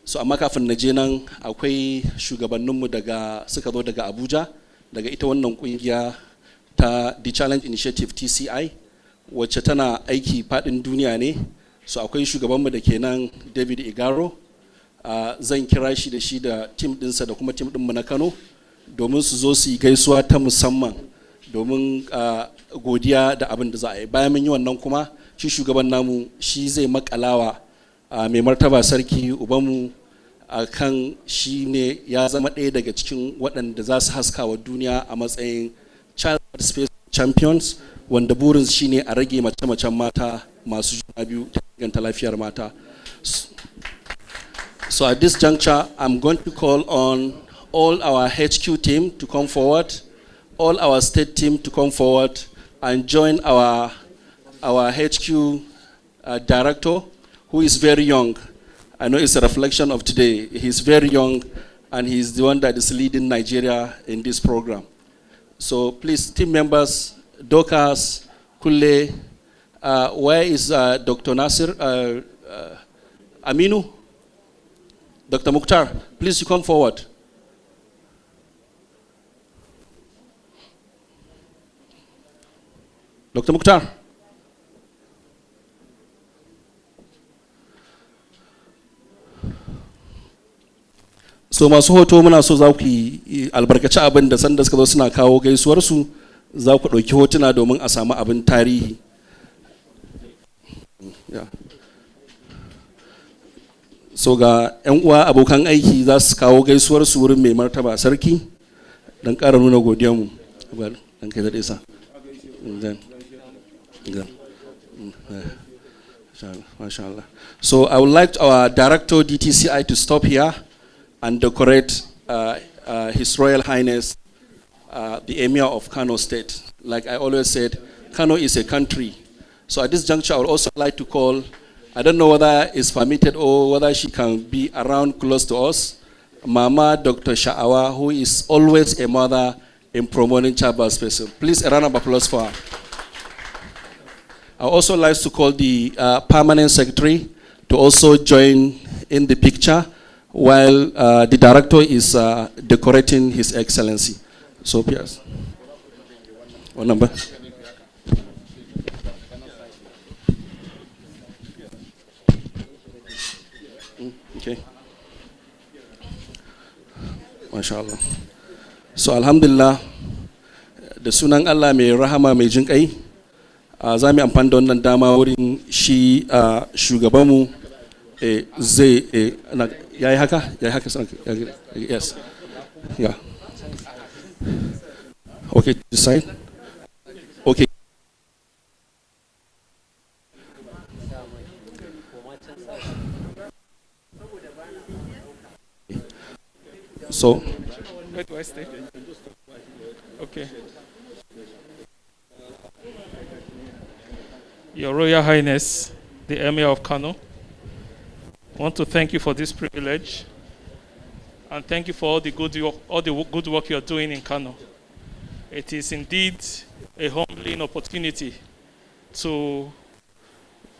So amma kafin na je nan, akwai shugabanninmu suka zo daga Abuja, daga ita wannan kungiya ta The Challenge Initiative TCI, wacce tana aiki faɗin duniya ne. So akwai shugabanmu da ke nan, David Igaro. Zan kira shi da shi da tim ɗinsa da kuma tim ɗinmu na Kano domin su zo su yi gaisuwa ta musamman domin godiya da abin da za a yi. Bayan mun yi wannan kuma, shi shugaban namu shi zai makalawa mai martaba sarki ubanmu kan shi ne ya zama ɗaya daga cikin waɗanda za su haska wa duniya a matsayin child space champions, wanda burin shi ne a rage mace-macen mata masu juna biyu ta inganta lafiyar mata. So at this juncture, I'm going to call on all our HQ team to come forward, all our state team to come forward and join our HQ director, who is very young. I know it's a reflection of today. He's very young, and he's the one that is leading Nigeria in this program. So please, team members, Dokas, Kule, where is Dr. Nasir, Aminu? Dr. Mukhtar, please you come forward. Dr. Mukhtar. So masu hoto muna so za ku yi albarkaci abin da sanda suka zo suna kawo gaisuwarsu za ku ɗauki hotuna domin a samu abin tarihi. So ga 'yan uwa abokan aiki za su kawo gaisuwarsu wurin mai martaba sarki don ƙara nuna godiyarmu. Dan kai daɗe sa. MashaAllah. So I would like our director DTCI to stop here and decorate His Royal Highness the Emir of Kano State. Like I always said, Kano is a country. So at this juncture, I would also like to call, I don't know whether it's permitted or whether she can be around close to us, Mama Dr. Sha'awa, who is always a mother in promoting childbirth space. Please, a round of applause for her. I also like to call the permanent secretary to also join in the picture while the director is decorating His Excellency. So, yes. What number? Okay. MashaAllah. So, Alhamdulillah, da sunan Allah mai rahama mai jin kai, za mu amfani da wannan dama wurin shi shugabanmu zai ya yi haka? Ya yi haka? Yes. Yeah. Okay, this side. Okay. So. Where do I stay? Okay. Your Royal Highness, the Emir of Kano, I want to thank you for this privilege and thank you for all the good work you are doing in Kano. It is indeed a humbling opportunity to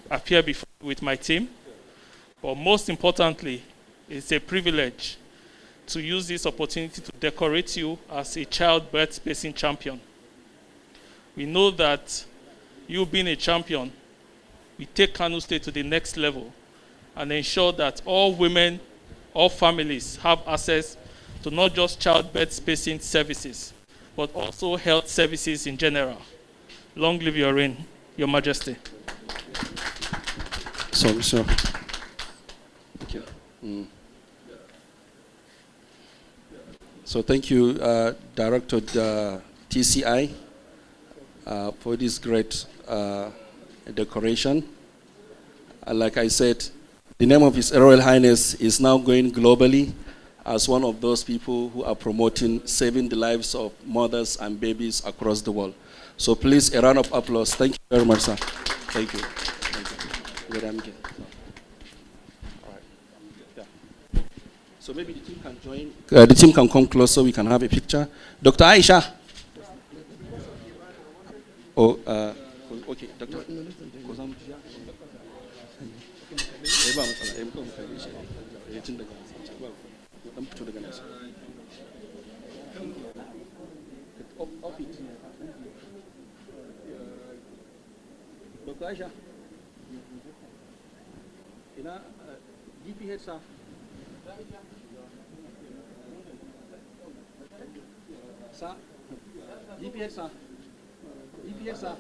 appear before you with my team, but most importantly, it's a privilege to use this opportunity to decorate you as a childbirth spacing champion. We know that you being a champion, we take Kano State to the next level and ensure that all women, all families have access to not just childbirth spacing services, but also health services in general. Long live your reign, Your Majesty. So. Thank you. So thank you, Director TCI, for this great decoration. Like I said, the name of His Royal Highness is now going globally as one of those people who are promoting saving the lives of mothers and babies across the world. So please, a round of applause. Thank you very much, sir. Thank you. Thank you. So maybe the team can join. The team can come close so we can have a picture. Dr. Aisha. Oh, okay, Doctor. Dr. Aisha. Ina DPH sir. Sir, DPH sir. DPH sir.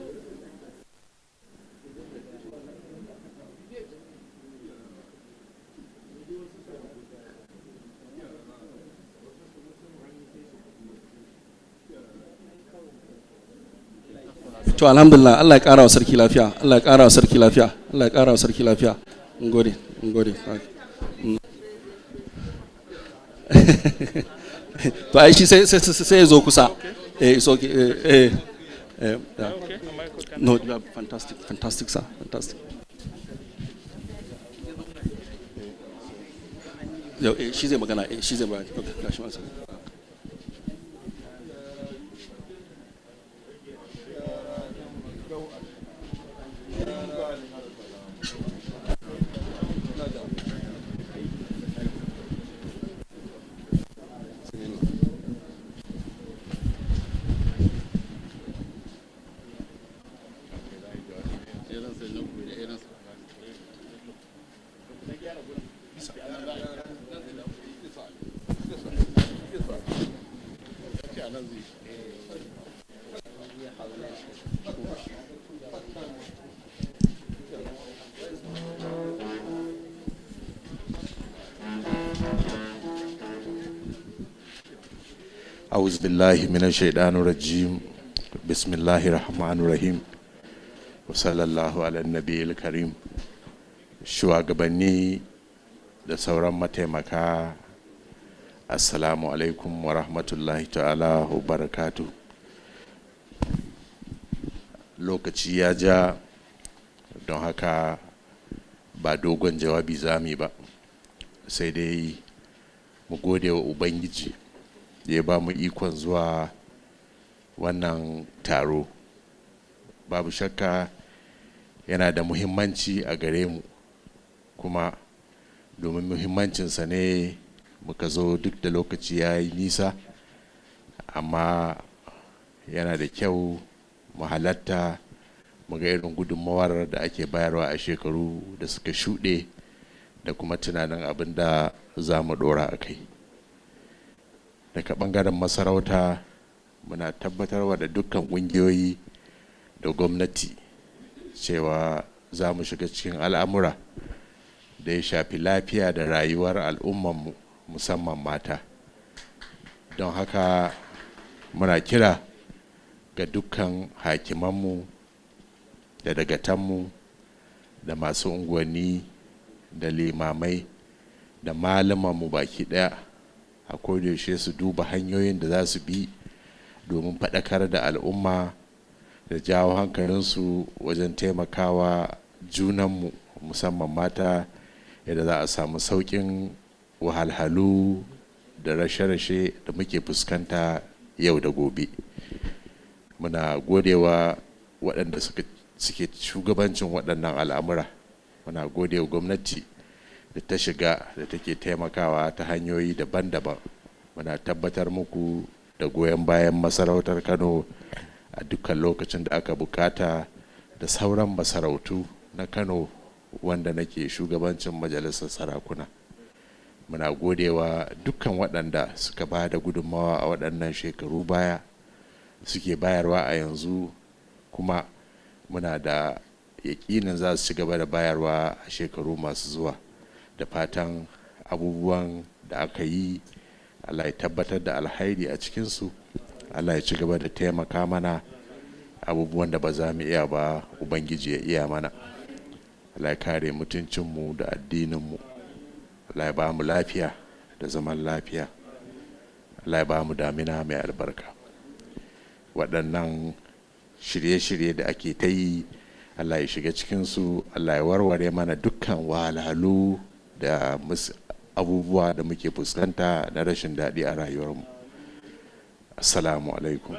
To alhamdulillah, Allah ya ƙara wa sarki lafiya, Allah ya ƙara wa sarki lafiya, Allah ya ƙara wa sarki lafiya. Ngode. To ai shi sai ya zo kusa. It's okay. Yeah. No, you are fantastic, sir, fantastic. She's a magana. Okay, gashi masa. أعوذ بالله من الشيطان الرجيم بسم الله الرحمن الرحيم وصلى الله على النبي الكريم. Shugabanni da sauran mataimaka, assalamu alaikum wa rahmatullahi ta'ala wa barakatu. Lokaci ya ja, don haka ba dogon jawabi zami ba, sai dai mu gode wa Ubangiji da ya ba mu ikon zuwa wannan taro. Babu shakka yana da muhimmanci a gare mu, kuma domin muhimmancinsa ne muka zo duk da lokaci ya yi nisa, amma yana da kyau mu halatta mu ga irin gudunmawar da ake bayarwa a shekaru da suka shuɗe da kuma tunanin abin da za mu ɗora a kai. Daga ɓangaren masarauta muna tabbatarwa da dukkan ƙungiyoyi da gwamnati cewa za mu shiga cikin al'amura da ya shafi lafiya da rayuwar al'ummanmu, musamman mata. Don haka muna kira ga dukkan hakimanmu da dagatanmu da masu unguwanni da limamai da malamanmu baki ɗaya a kodayaushe su duba hanyoyin da za su bi domin faɗakar da al'umma da jawo hankalinsu wajen taimakawa junanmu, musamman mata, yadda za a samu sauƙin wahalhalu da rashe-rashe da muke fuskanta yau da gobe. Muna godewa waɗanda suke shugabancin waɗannan al'amura. Muna godewa gwamnati da ta shiga da take taimakawa ta hanyoyi daban-daban. Muna tabbatar muku da goyon bayan masarautar Kano a dukkan lokacin da aka bukata, da sauran masarautu na Kano wanda nake shugabancin majalisar sarakuna. Muna godewa dukkan waɗanda suka ba da gudunmawa a waɗannan shekaru baya, suke bayarwa a yanzu, kuma muna da yaƙinin za su ci gaba da bayarwa a shekaru masu zuwa. Da fatan abubuwan da aka yi, Allah ya tabbatar da alhairi a cikinsu, Allah ya ci gaba da taimaka mana. Abubuwan da ba za mu iya ba, Ubangiji ya iya mana. Allah ya kare mutuncinmu da addininmu. Allah ya ba mu lafiya da zaman lafiya. Allah ya ba mu damina mai albarka. Waɗannan shirye-shirye da ake ta yi, Allah ya shiga cikinsu, Allah ya warware mana dukkan wahalhalu da abubuwa da muke fuskanta na rashin daɗi a rayuwarmu. Assalamu alaikum.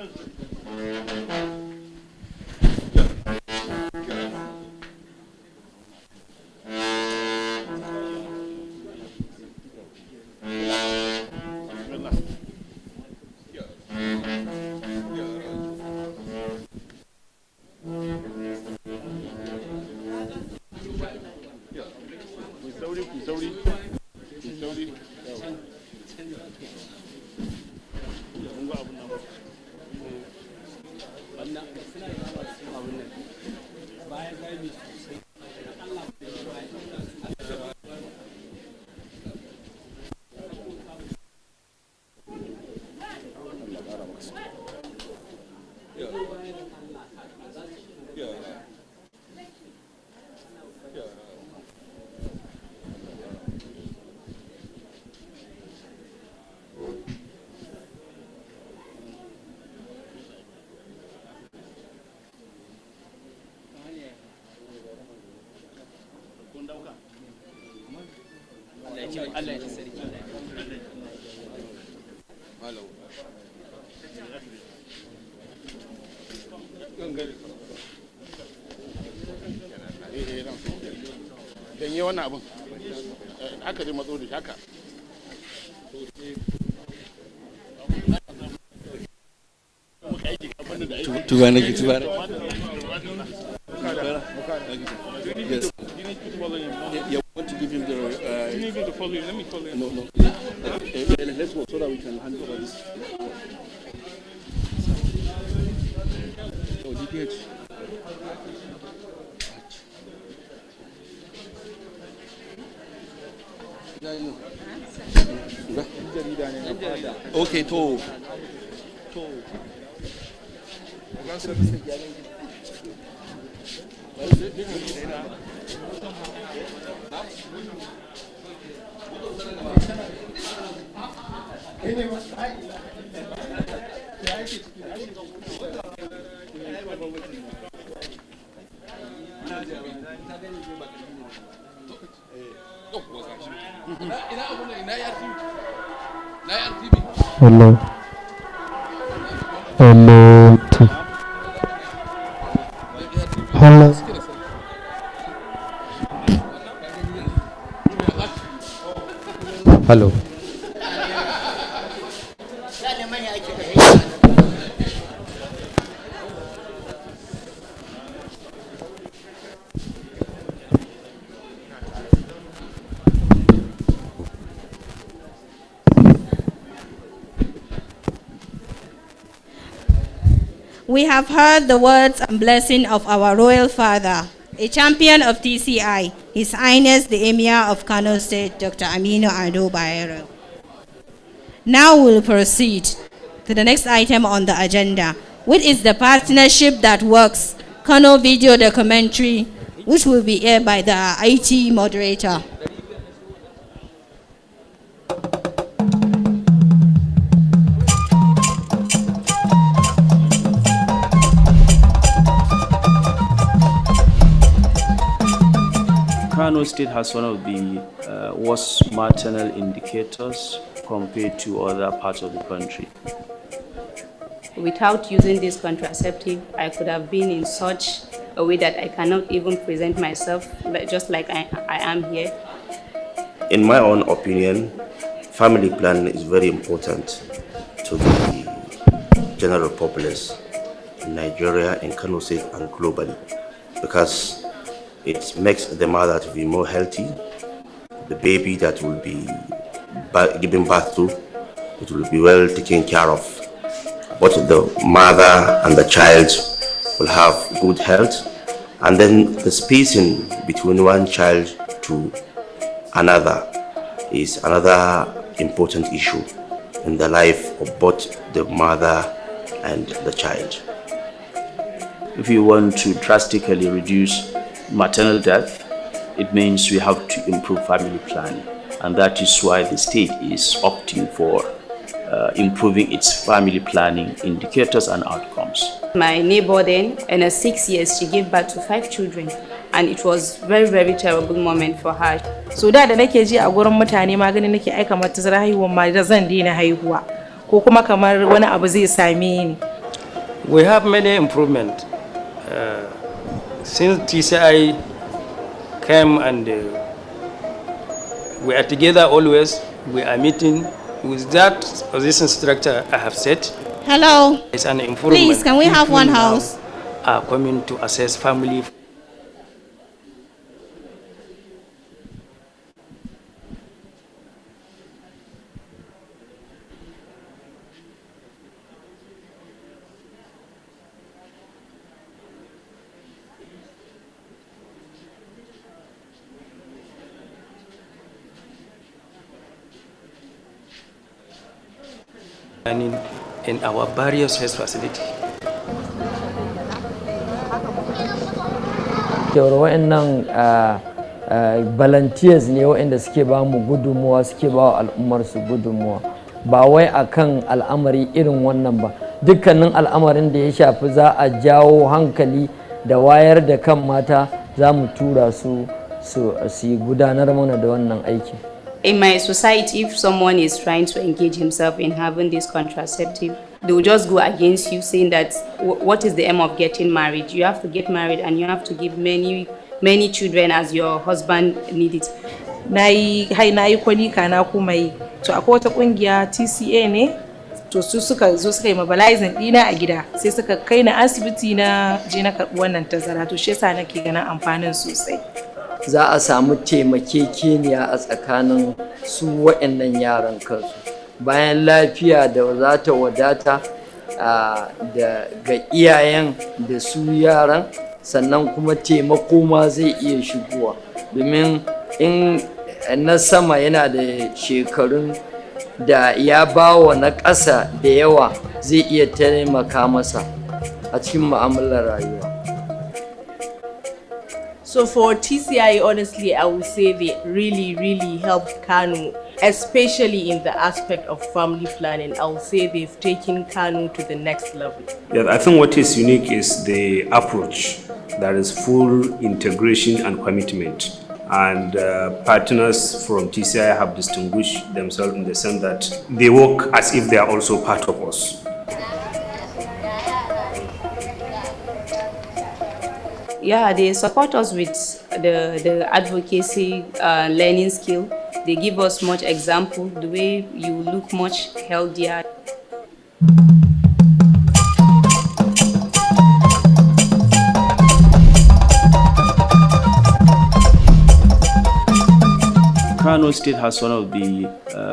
Allah ya sarki. Janye wannan abin haka zai matso da shi haka. Tubanaki. Yes. You want to give him the... you need to follow him. Let me follow him. No. Let's go so that we can hand over this. Okay, to. Hello. Hello. Hello. Hello. We have heard the words and blessing of our royal father, a champion of TCI, His Highness the Emir of Kano State, Dr. Aminu Ado Bayero. Now we'll proceed to the next item on the agenda, which is the partnership that works, Kano video documentary, which will be aired by the IT moderator. Kano State has one of the worst maternal indicators compared to other parts of the country. Without using this contraceptive, I could have been in such a way that I cannot even present myself just like I am here. In my own opinion, family planning is very important to the general populace in Nigeria, in Kano State, and globally, because it makes the mother to be more healthy. The baby that will be given birth to, it will be well taken care of. Both the mother and the child will have good health, and then the spacing between one child to another is another important issue in the life of both the mother and the child. If you want to drastically reduce maternal death, it means we have to improve family planning, and that is why the state is opting for improving its family planning indicators and outcomes. My neighbor then, in her 6 years, she gave birth to 5 children, and it was very, very terrible moment for her. So da nake ji a gurin mutane magani nake aika mata zara haihuwa ma da zan daina haihuwa ko kuma kamar wani abu zai same ni. We have many improvements. Since TCI came and we are together always, we are meeting with that position structure I have set. Hello. It's an improvement. Please, can we have one house? Are coming to assess family. And in our various health facilities. Wa'annan volunteers ne waɗanda suke ba mu gudunmuwa, suke ba wa al'ummar su gudunmuwa, ba wai akan al'amari irin wannan ba. Dukkanin al'amarin da ya shafi za a jawo hankali da wayar da kan mata, za mu tura su gudanar mana da wannan aiki. In my society, if someone is trying to engage himself in having this contraceptive, they will just go against you, saying that what is the aim of getting married? You have to get married and you have to give many children as your husband need it. Nayi kwanika na kuma yi. To akwai wata kungiya TCA ne, to su suka zo suka yi mobilizing dina a gida, sai suka kai na asibiti na je na karɓi wannan tazara, to shi yasa nake ganin amfanin sosai. Za a samu taimakekeniya a tsakanin su waɗannan yaran kansu, bayan lafiya da za ta wadata ga iyayen da su yaran, sannan kuma taimako ma zai iya shigowa, domin in na sama yana da shekarun da ya ba wa na ƙasa da yawa zai iya taimaka masa a cikin mu'amalar rayuwa. So for TCI, honestly, I would say they really helped Kano, especially in the aspect of family planning. I would say they've taken Kano to the next level. Yeah, I think what is unique is the approach. There is full integration and commitment. And partners from TCI have distinguished themselves in the sense that they work as if they are also part of us. Yeah, they support us with the advocacy learning skill. They give us much example, the way you look much healthier. Kano State has one of the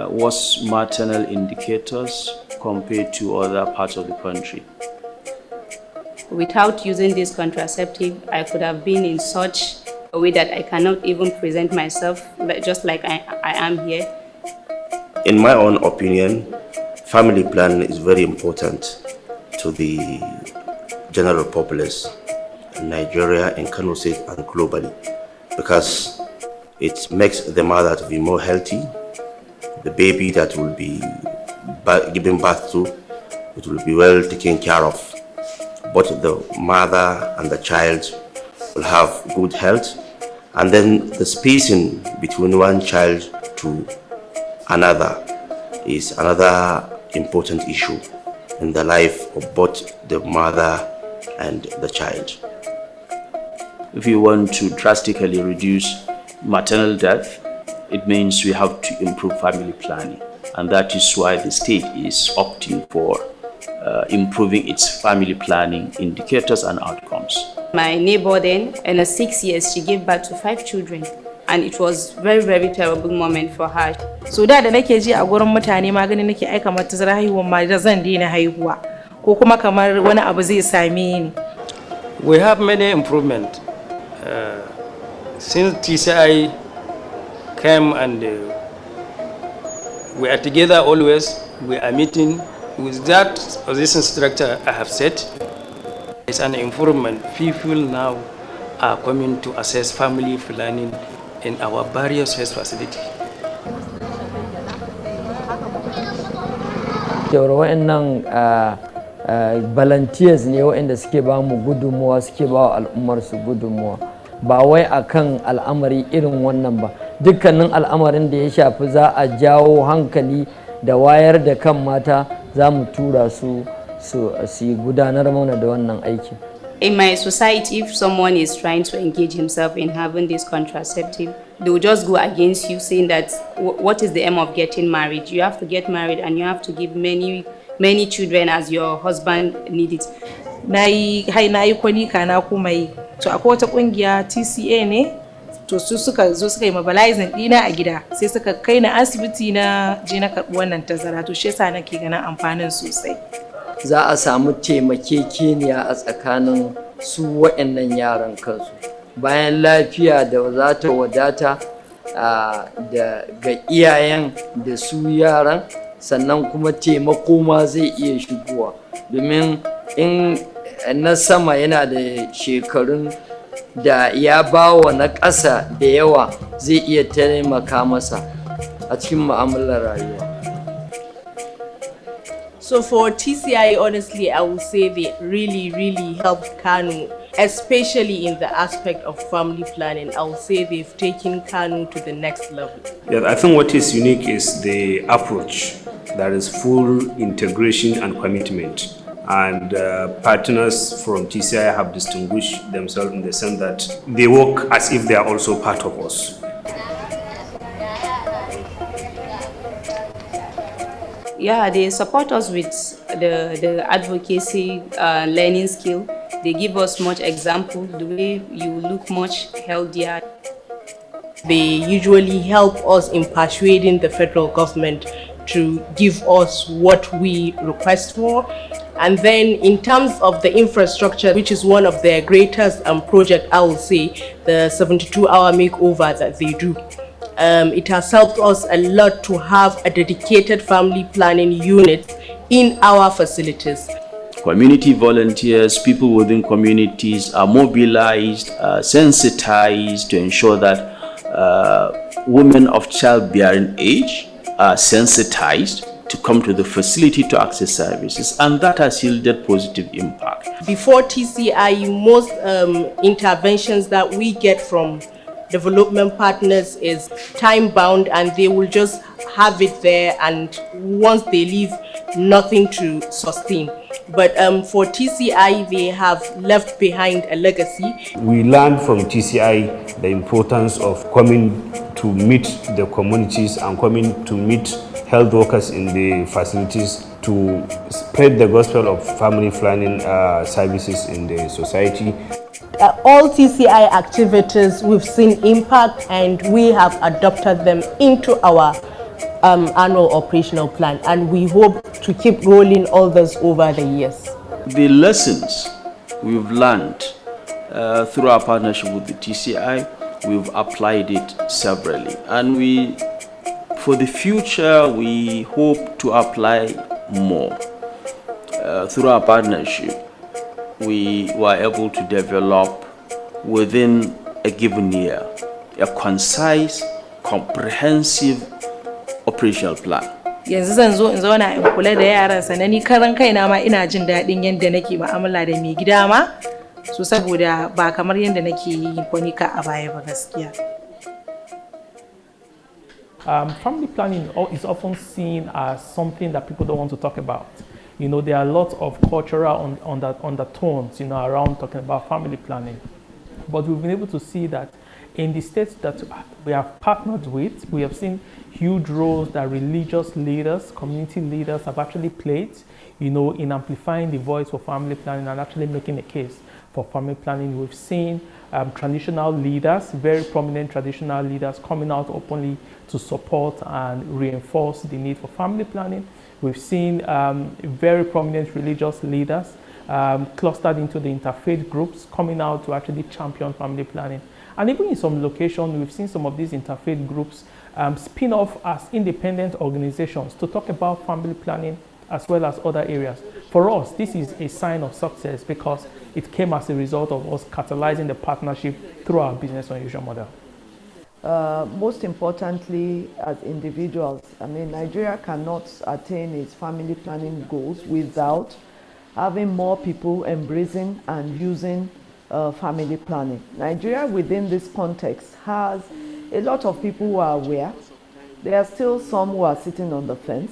worst maternal indicators compared to other parts of the country. Without using this contraceptive, I could have been in such a way that I cannot even present myself just like I am here. In my own opinion, family planning is very important to the general populace in Nigeria, in Kano State and globally, because it makes the mother to be more healthy. The baby that will be given birth to, it will be well taken care of. Both the mother and the child will have good health, and then the spacing between one child to another is another important issue in the life of both the mother and the child. If you want to drastically reduce maternal death, it means we have to improve family planning, and that is why the state is opting for improving its family planning indicators and outcomes. My neighbor then, in her 6 years, she gave birth to 5 children. And it was very terrible moment for her. So da nake ji a gurin mutane magani nake aika mata zara haihuwa ma da zan daina haihuwa ko kuma kamar wani abu zai same ni. We have many improvement. Since TCI came and we are together always, we are meeting. With that position structure I have set, it's an improvement. People now are coming to assess family planning in our various health facilities. Wa'annan volunteers ne wa'anda suke ba mu gudunmuwa, suke ba al'ummar su gudunmuwa, ba wai akan al'amari irin wannan ba. Dukkanin al'amarin da ya shafi za a jawo hankali da wayar da kan mata za mu tura su gudanar mana da wannan aikin. In my society, if someone is trying to engage himself in having this contraceptive, they will just go against you, saying that what is the aim of getting married? You have to get married and you have to give many children as your husband need it. Na yi kwanika na kuma yi. To akwai wata kungiya TCA ne, to su suka zo suka yi mobilizing dina a gida, sai suka kai na asibiti na je na karɓi wannan tazara, to shi yasa nake ganin amfanin sosai. Za a samu taimakekeniya a tsakanin su waɗannan yaran kansu. Bayan lafiya da za ta wadata ga iyayen da su yaran, sannan kuma taimako ma zai iya shigowa. Domin in na sama yana da shekarun da ya ba wa na ƙasa da yawa zai iya taimaka masa a cikin mu'amalar rayuwa. So for TCI, honestly, I would say they really helped Kano, especially in the aspect of family planning. I would say they've taken Kano to the next level. Yeah, I think what is unique is the approach. There is full integration and commitment. And partners from TCI have distinguished themselves in the sense that they work as if they are also part of us. Yeah, they support us with the advocacy learning skill. They give us much example, the way you look much healthier. They usually help us in persuading the federal government to give us what we request for. And then in terms of the infrastructure, which is one of their greatest project, I will say, the 72-hour makeover that they do. it has helped us a lot to have a dedicated family planning unit in our facilities. Community volunteers, people within communities are mobilized, sensitized to ensure that women of childbearing age are sensitized to come to the facility to access services, and that has yielded positive impact. Before TCI, most interventions that we get from development partners is time bound, and they will just have it there, and once they leave, nothing to sustain. But for TCI, they have left behind a legacy. We learned from TCI the importance of coming to meet the communities and coming to meet health workers in the facilities to spread the gospel of family planning services in the society. All TCI activities, we've seen impact, and we have adopted them into our annual operational plan, and we hope to keep rolling all this over the years. The lessons we've learned through our partnership with the TCI, we've applied it severally, and for the future, we hope to apply more. Through our partnership, we were able to develop within a given year a concise, comprehensive operational plan. Yanzu zan zo in zauna in kula da yaran sannan ni karan kaina ma ina jin daɗin yadda nake mu'amala da mai gida ma, so saboda ba kamar yadda nake yi kwanika a baya ba gaskiya. Family planning is often seen as something that people don't want to talk about. You know, there are lots of cultural undertones, you know, around talking about family planning. But we've been able to see that in the states that we have partnered with, we have seen huge roles that religious leaders, community leaders have actually played, you know, in amplifying the voice for family planning and actually making a case for family planning. We've seen traditional leaders, very prominent traditional leaders, coming out openly to support and reinforce the need for family planning. We've seen very prominent religious leaders clustered into the interfaith groups coming out to actually champion family planning. And even in some locations, we've seen some of these interfaith groups spin off as independent organizations to talk about family planning as well as other areas. For us, this is a sign of success because it came as a result of us catalyzing the partnership through our business unusual model. Most importantly, as individuals, I mean, Nigeria cannot attain its family planning goals without having more people embracing and using family planning. Nigeria, within this context, has a lot of people who are aware. There are still some who are sitting on the fence,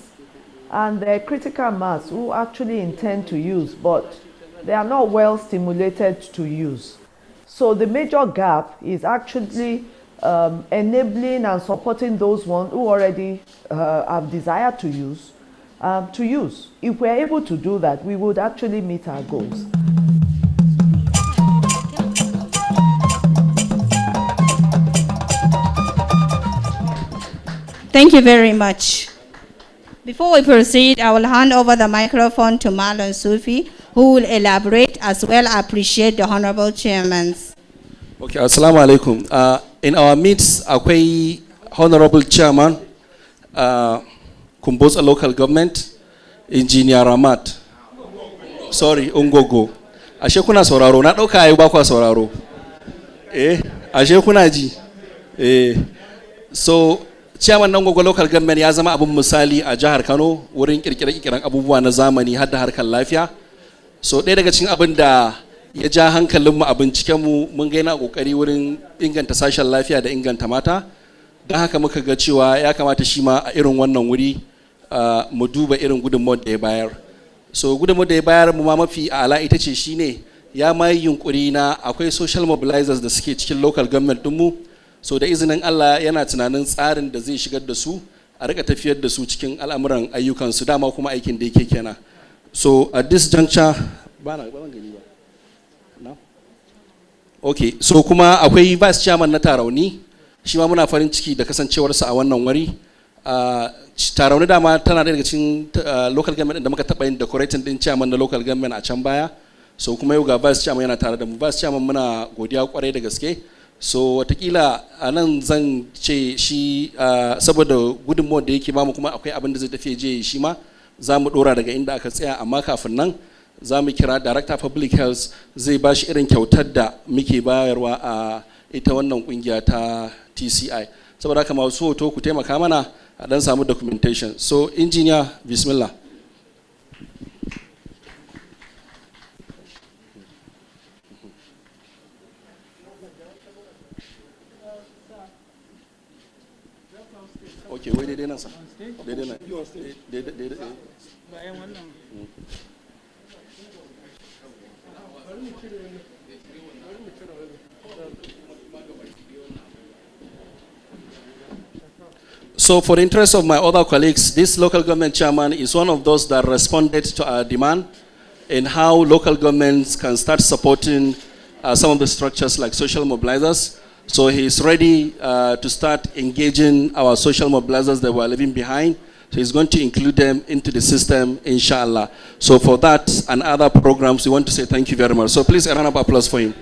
and there are critical mass who actually intend to use, but they are not well stimulated to use. So the major gap is actually enabling and supporting those ones who already have desire to use. If we're able to do that, we would actually meet our goals. Thank you very much. Before we proceed, I will hand over the microphone to Marlon Sufi, who will elaborate as well appreciate the Honorable Chairman's. Okay, Assalamu alaikum. In our midst, akwai Honorable Chairman, Kumbotsa Local Government, Engineer Ramat. Sorry, Ungogo. Ashe kuna sauraro, na ɗauka ayi ba kwa sauraro. Ashe kuna ji. So, Chairman na Ungogo Local Government ya zama abin misali a jihar Kano wurin kirkire-kirkiren abubuwa na zamani har da harkar lafiya. So, ɗaya daga cikin abin da ya ja hankalinmu a bincikenmu mun ga yana kokari wurin inganta sashen lafiya da inganta mata, don haka muka ga cewa ya kamata shi ma a irin wannan wuri mu duba irin gudunmawar da ya bayar. So gudunmawar da ya bayar mu ma mafi ala ita ce shine ya ma yi yunkuri na akwai social mobilizers da suke cikin local government dinmu, so da izinin Allah yana tunanin tsarin da zai shigar da su a rika tafiyar da su cikin al'amuran ayyukansu, dama kuma aikin da yake kenan. So at this juncture Okay, so kuma akwai vice chairman na Tarauni, shi ma muna farin ciki da kasancewarsa a wannan wuri. Tarauni dama tana daga cikin local government da muka taɓa yin decorating din chairman na local government a can baya. So kuma yau ga vice chairman yana tare da mu. Vice chairman muna godiya kwarai da gaske so watakila a nan zan ce shi saboda gudunmuwar da yake bamu kuma akwai abin da zai tafi je shi ma za mu dora daga inda aka tsaya, amma kafin nan za mu kira Director Public Health zai ba shi irin kyautar da muke bayarwa a ita wannan kungiya ta TCI. Saboda haka masu hoto ku taimaka mana a dan samu documentation. So engineer, bismillah. Okay, wai daidai nan sa. Daidai nan. Daidai. Bayan wannan. So for the interest of my other colleagues, this local government chairman is one of those that responded to our demand in how local governments can start supporting some of the structures like social mobilizers. So he's ready to start engaging our social mobilizers that were leaving behind. So he's going to include them into the system, inshallah. So for that and other programs, we want to say thank you very much. So please a round of applause for him.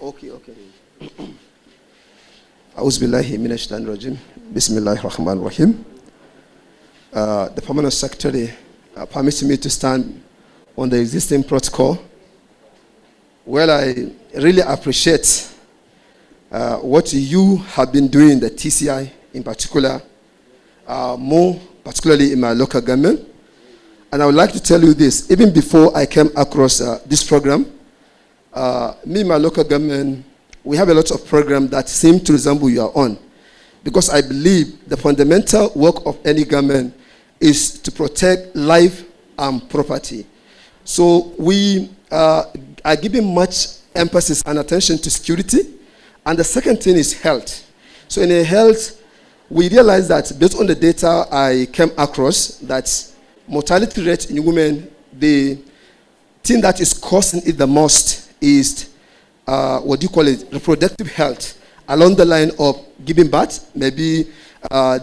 Okay. A'udhu billahi minash shaitanir rajim. Bismillahir rahmanir rahim. The permanent secretary permits me to stand on the existing protocol. Well, I really appreciate what you have been doing, the TCI in particular, more particularly in my local government. And I would like to tell you this, even before I came across this program, me and my local government, we have a lot of programs that seem to resemble your own. Because I believe the fundamental work of any government is to protect life and property. So we are giving much emphasis and attention to security. And the second thing is health. So in health, we realize that based on the data I came across, that mortality rate in women, the thing that is causing it the most is reproductive health, along the line of giving birth, maybe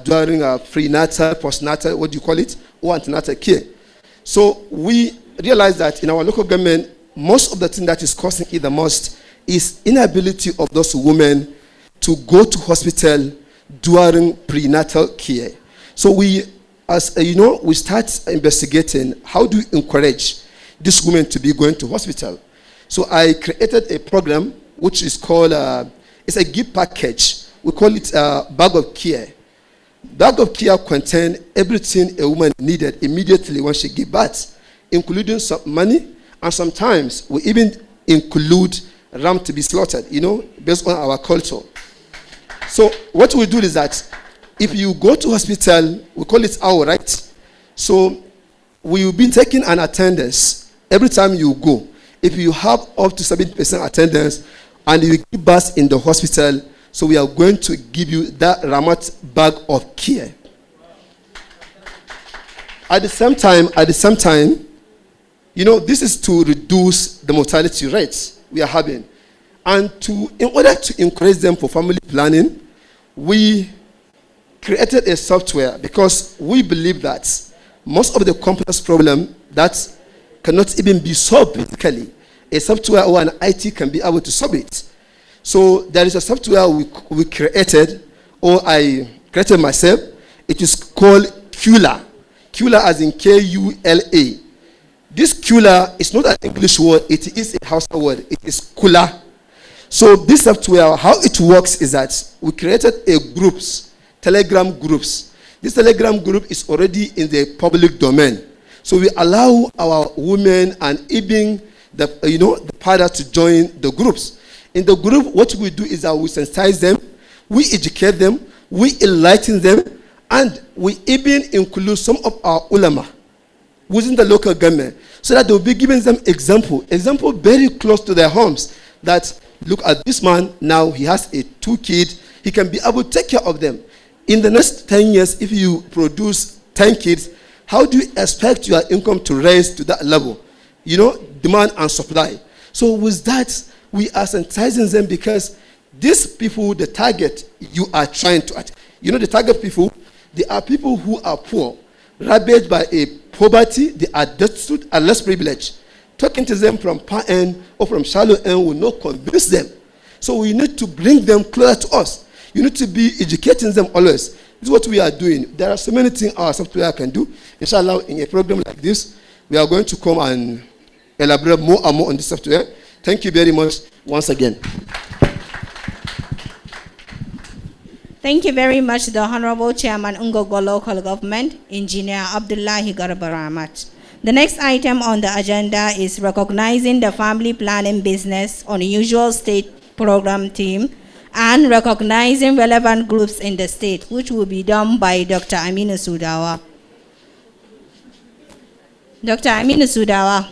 during prenatal, postnatal, or antenatal care. So we realize that in our local government, most of the thing that is causing it the most is inability of those women to go to hospital during prenatal care. So we, as we start investigating how do we encourage these women to be going to hospital. So I created a program which is called, it's a gift package. We call it Bag of Care. Bag of Care contains everything a woman needed immediately when she gives birth, including some money, and sometimes we even include ram to be slaughtered, based on our culture. So what we do is that if you go to hospital, we call it hour, right? So we will be taking an attendance every time you go. If you have up to 70% attendance and you give birth in the hospital, so we are going to give you that Ramat bag of care. At the same time, this is to reduce the mortality rates we are having. And in order to encourage them for family planning, we created a software because we believe that most of the complex problems that cannot even be solved physically, a software or an IT can be able to solve it. So there is a software we created, or I created myself. It is called Kula. Kula as in K-U-L-A. This Kula is not an English word, it is a Hausa word. It is Kula. So this software, how it works is that we created Telegram groups. This Telegram group is already in the public domain. So we allow our women and even the father to join the groups. In the group, what we do is that we sensitize them, we educate them, we enlighten them, and we even include some of our ulama within the local government, so that they'll be giving them example very close to their homes. That look at this man now, he has 2 kids, he can be able to take care of them. In the next 10 years, if you produce 10 kids, how do you expect your income to rise to that level? Demand and supply. So with that, we are sensitizing them because these people, the target you are trying to act. The target people, they are people who are poor, ravaged by a poverty, they are destitute and less privileged. talking to them from far end or from shallow end will not convince them. So we need to bring them closer to us. You need to be educating them always. This is what we are doing. There are so many things our software can do. Inshallah, in a program like this, we are going to come and elaborate more and more on this software. Thank you very much once again. Thank you very much, the Honorable Chairman, Ungogo Local Government, Engineer Abdullahi Garbaramat. The next item on the agenda is recognizing the family planning business unusual state program team and recognizing relevant groups in the state, which will be done by Dr. Aminu Sudawa. Dr. Aminu Sudawa.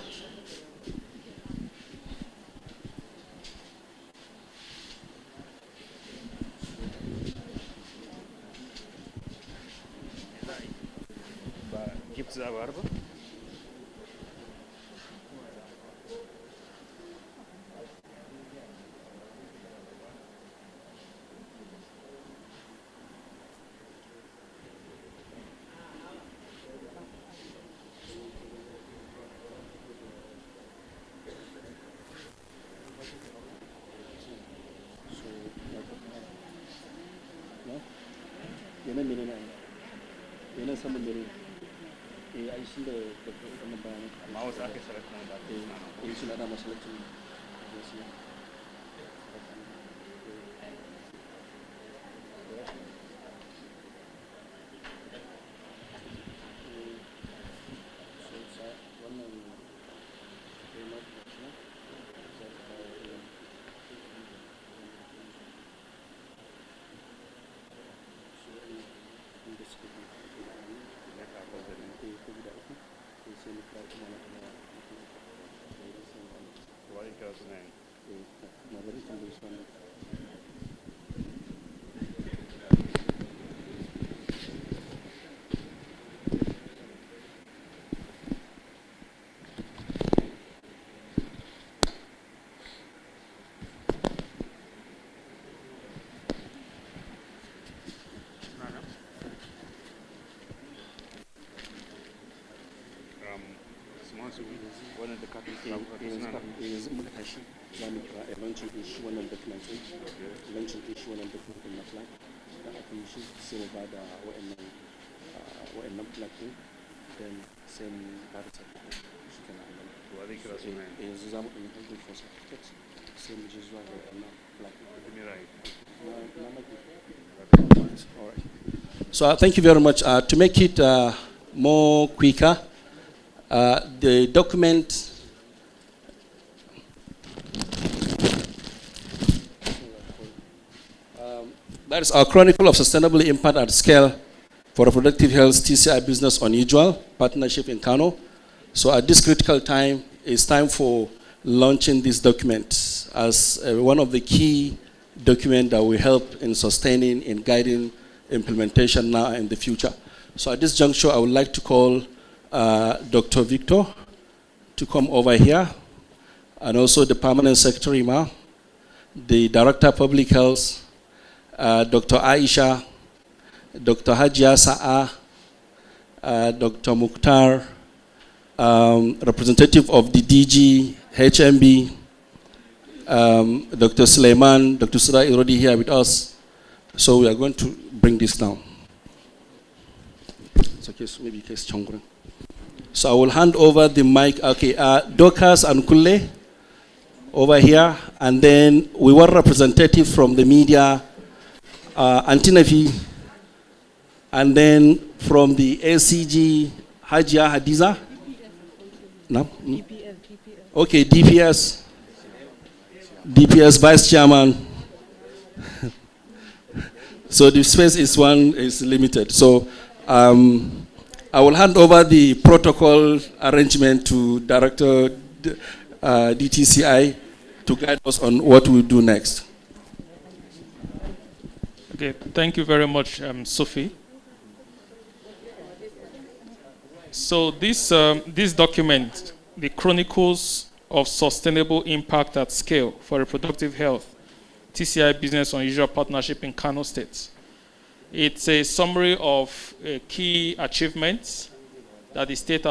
So thank you very much. To make it more quicker, the document that is our Chronicle of Sustainable Impact at Scale for Reproductive Health TCI Business Unusual Partnership in Kano. So at this critical time, it's time for launching this document as one of the key documents that will help in sustaining and guiding implementation now and in the future. So at this juncture, I would like to call Dr. Victor to come over here, and also the Permanent Secretary, the Director of Public Health, Dr. Aisha, Dr. Hajia Sa'a, Dr. Mukhtar, representative of the DG, HMB, Dr. Suleiman, Dr. Sura is already here with us. So we are going to bring this down. So maybe case Chongren. So I will hand over the mic. Okay, Dokas and Kule over here, and then we want representative from the media, Antinafi, and then from the ACG, Hajia Hadiza. No? Okay, DPS Vice Chairman. So the space is limited. So I will hand over the protocol arrangement to Director DTCI to guide us on what we'll do next. Okay, thank you very much, Sophie. So this document, the Chronicles of Sustainable Impact at Scale for Reproductive Health, TCI Business Unusual Partnership in Kano State. It's a summary of key achievements that the state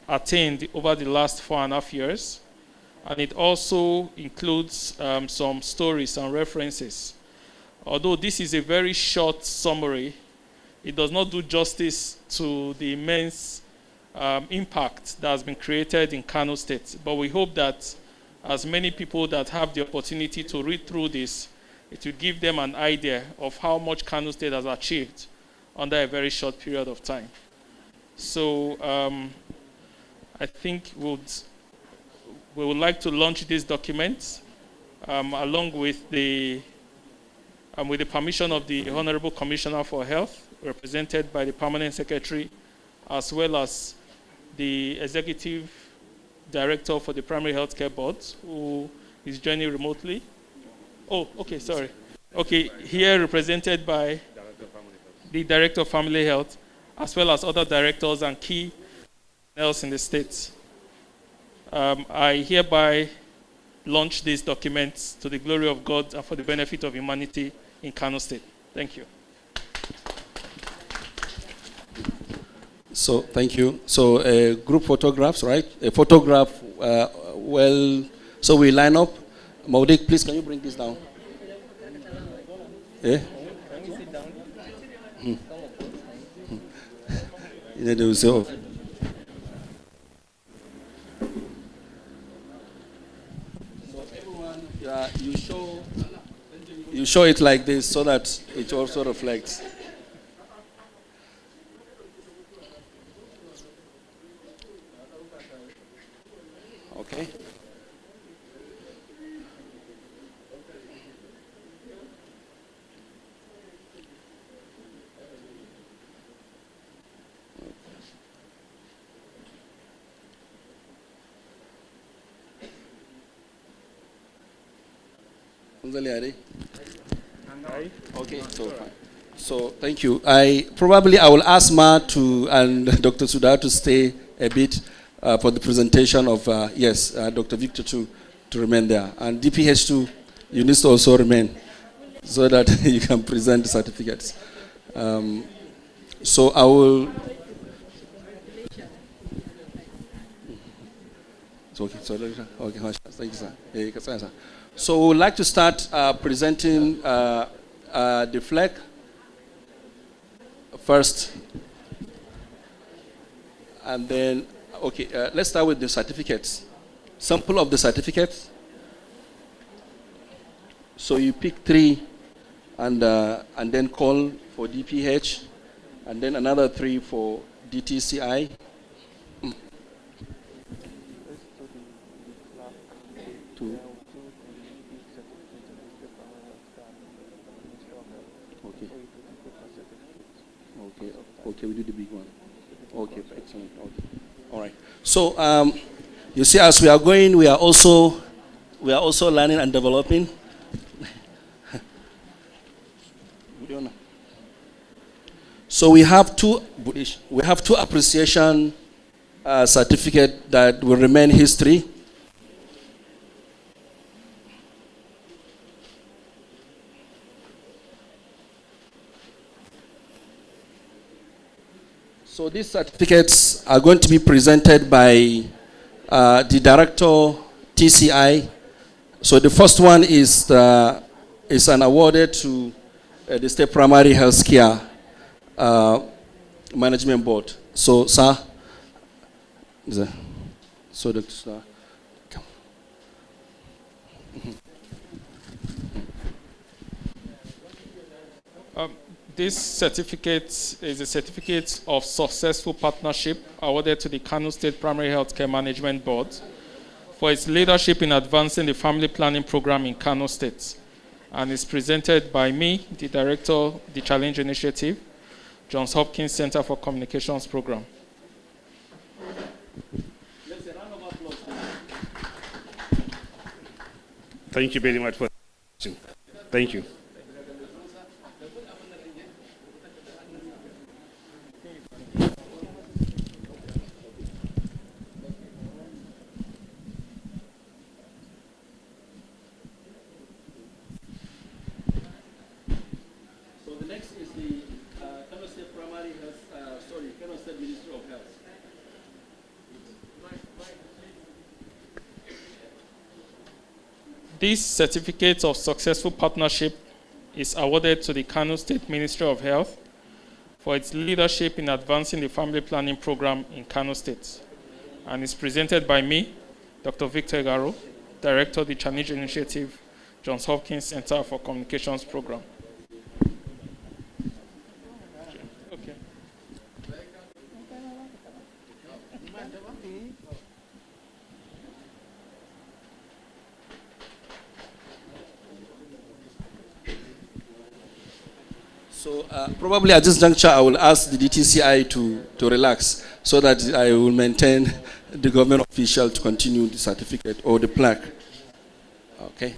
attained over the last 4.5 years. And it also includes some stories and references. Although this is a very short summary, it does not do justice to the immense impact that has been created in Kano State. But we hope that as many people that have the opportunity to read through this, it will give them an idea of how much Kano State has achieved under a very short period of time. So I think we would like to launch this document along with the permission of the Honorable Commissioner for Health, represented by the Permanent Secretary, as well as the Executive Director for the Primary Healthcare Board, who is joining remotely. Oh, okay, sorry. Okay, here represented by the Director of Family Health, as well as other directors and key else in the state. I hereby launch these documents to the glory of God and for the benefit of humanity in Kano State. Thank you. So, thank you. So, group photographs, right? A photograph, so we line up. Maudik, please, can you bring this down? Eh? Can we sit down? So everyone, you show it like this so that it also reflects. Okay. Okay, so thank you. I will ask Ma and Dr. Sudha to stay a bit for the presentation of Dr. Victor to remain there, and DPH2, you need to also remain so that you can present the certificates. So I will. Okay, thank you, sir. So we would like to start presenting the flag first, and then, let's start with the certificates. Sample of the certificates. So you pick 3 and then call for DPH, and then another 3 for DTCI. Okay, we do the big one. Okay, excellent. Okay. All right. So you see, as we are going, we are also learning and developing. So we have two appreciation certificates that will remain history. So these certificates are going to be presented by the director, TCI. So the first one is an awarded to the State Primary Health Care Management Board. So, sir, so Dr. Sir, come. This certificate is a certificate of successful partnership awarded to the Kano State Primary Healthcare Management Board for its leadership in advancing the family planning program in Kano State, and is presented by me, the director of the Challenge Initiative, Johns Hopkins Center for Communications Program. Thank you very much for the Thank you. This certificate of successful partnership is awarded to the Kano State Ministry of Health for its leadership in advancing the family planning program in Kano State, and is presented by me, Dr. Victor Garo, Director of the Challenge Initiative, Johns Hopkins Center for Communications Program. Okay. So probably at this juncture, I will ask the DTCI to relax so that I will maintain the government official to continue the certificate or the plaque. Okay.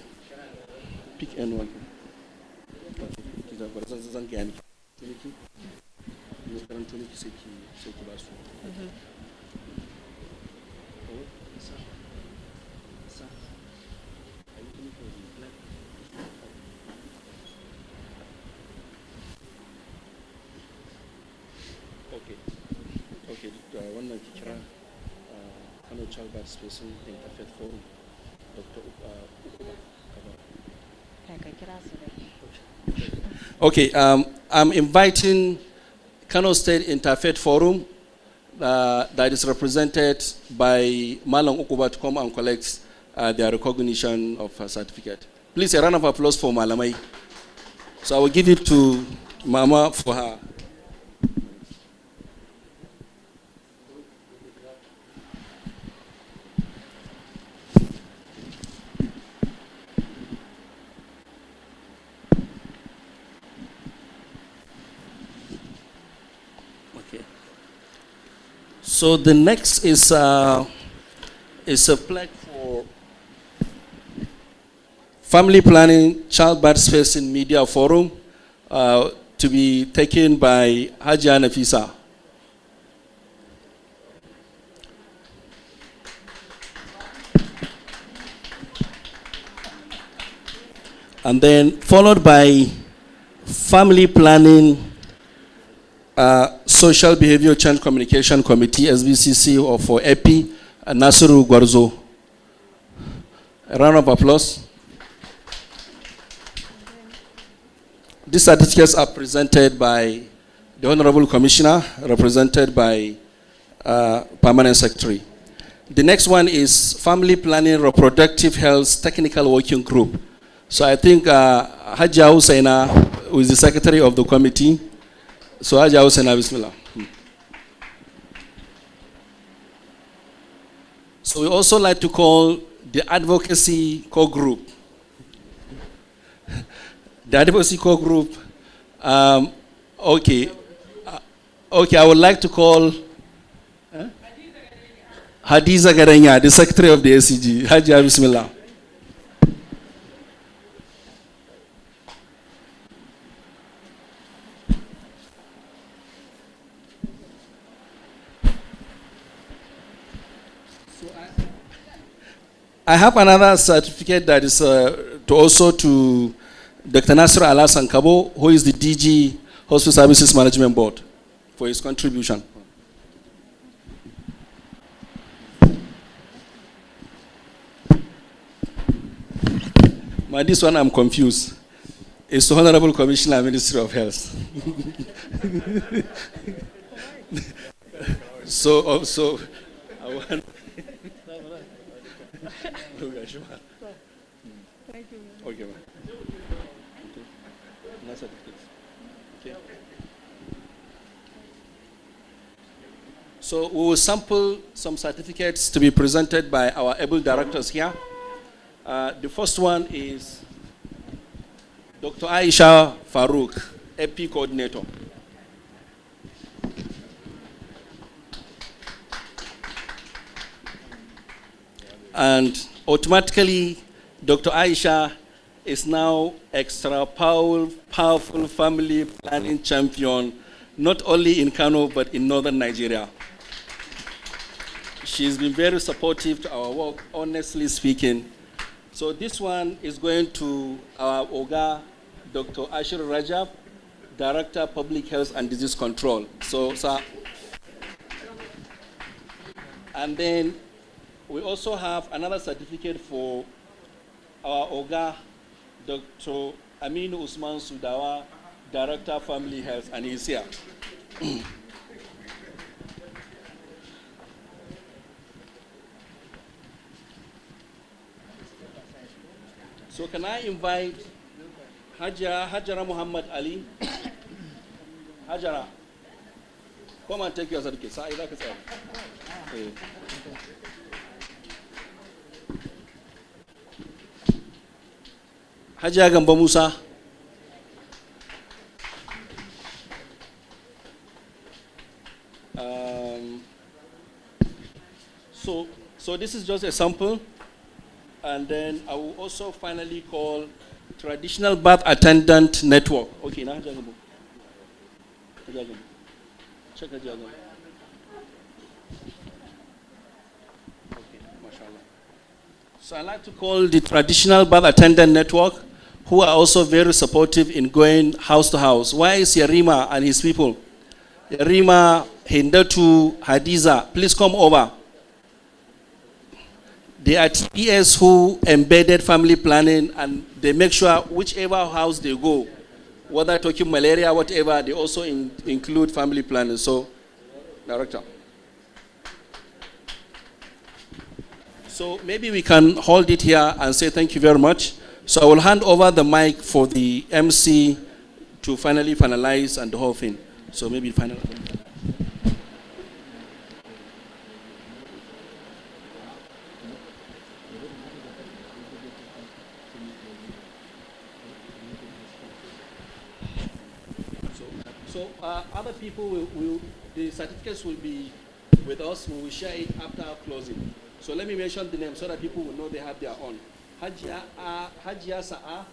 Pick anyone. Okay, wannan ki kira Kano Child Birth Spacing Interfaith Forum, Dr. Okay, I'm inviting Kano State Interfaith Forum that is represented by Malang Ukuba to come and collect their recognition of a certificate. Please, a round of applause for Malamai. So I will give it to Mama for her. So the next is a plaque for Family Planning Child Birth Spacing Media Forum to be taken by Hajia Nafisa. And then followed by Family Planning Social Behavior Change Communication Committee, SBCC, or for EPI, Nasiru Gwarzo. A round of applause. These certificates are presented by the Honorable Commissioner, represented by Permanent Secretary. The next one is Family Planning Reproductive Health Technical Working Group. So I think Hajia Hussaina, who is the Secretary of the committee. So Hajia Hussaina, Bismillah. So we also like to call the Advocacy Core Group. The Advocacy Core Group, okay, I would like to call Hadiza Garenya, the Secretary of the ACG. Hajia, Bismillah. I have another certificate that is also to Dr. Nasir Alasan Kabo, who is the DG Hospital Services Management Board, for his contribution. This one I'm confused. It's the Honorable Commissioner, Ministry of Health. so I want. Thank you. Okay, ma'am. Okay. So we will sample some certificates to be presented by our able directors here. The first one is Dr. Aisha Farouk, AP Coordinator. And automatically, Dr. Aisha is now extra powerful family planning champion, not only in Kano, but in northern Nigeria. She's been very supportive to our work, honestly speaking. So this one is going to our Oga, Dr. Ashir Rajab, Director of Public Health and Disease Control. So, sir. And then we also have another certificate for our Oga, Dr. Aminu Usman Sudawa, Director Family Health, and he's here. So can I invite Hajara Muhammad Ali? Hajara, come and take your certificate. Hajia Gamba Musa. So this is just a sample, and then I will also finally call Traditional Birth Attendant Network. Okay, now Hajia Gamba. Check Hajia Gamba. Okay, mashallah. So I'd like to call the Traditional Birth Attendant Network, who are also very supportive in going house to house. Where is Yarima and his people? Yarima, Hindatu, Hadiza, please come over. They are TPS who embedded family planning, and they make sure whichever house they go, whether talking malaria, whatever, they also include family planning. So, Director. So maybe we can hold it here and say thank you very much. So I will hand over the mic for the MC to finally finalize and the whole thing. So maybe final. So other people the certificates will be with us. We will share it after our closing. So let me mention the name so that people will know they have their own. Hajia Sa'a,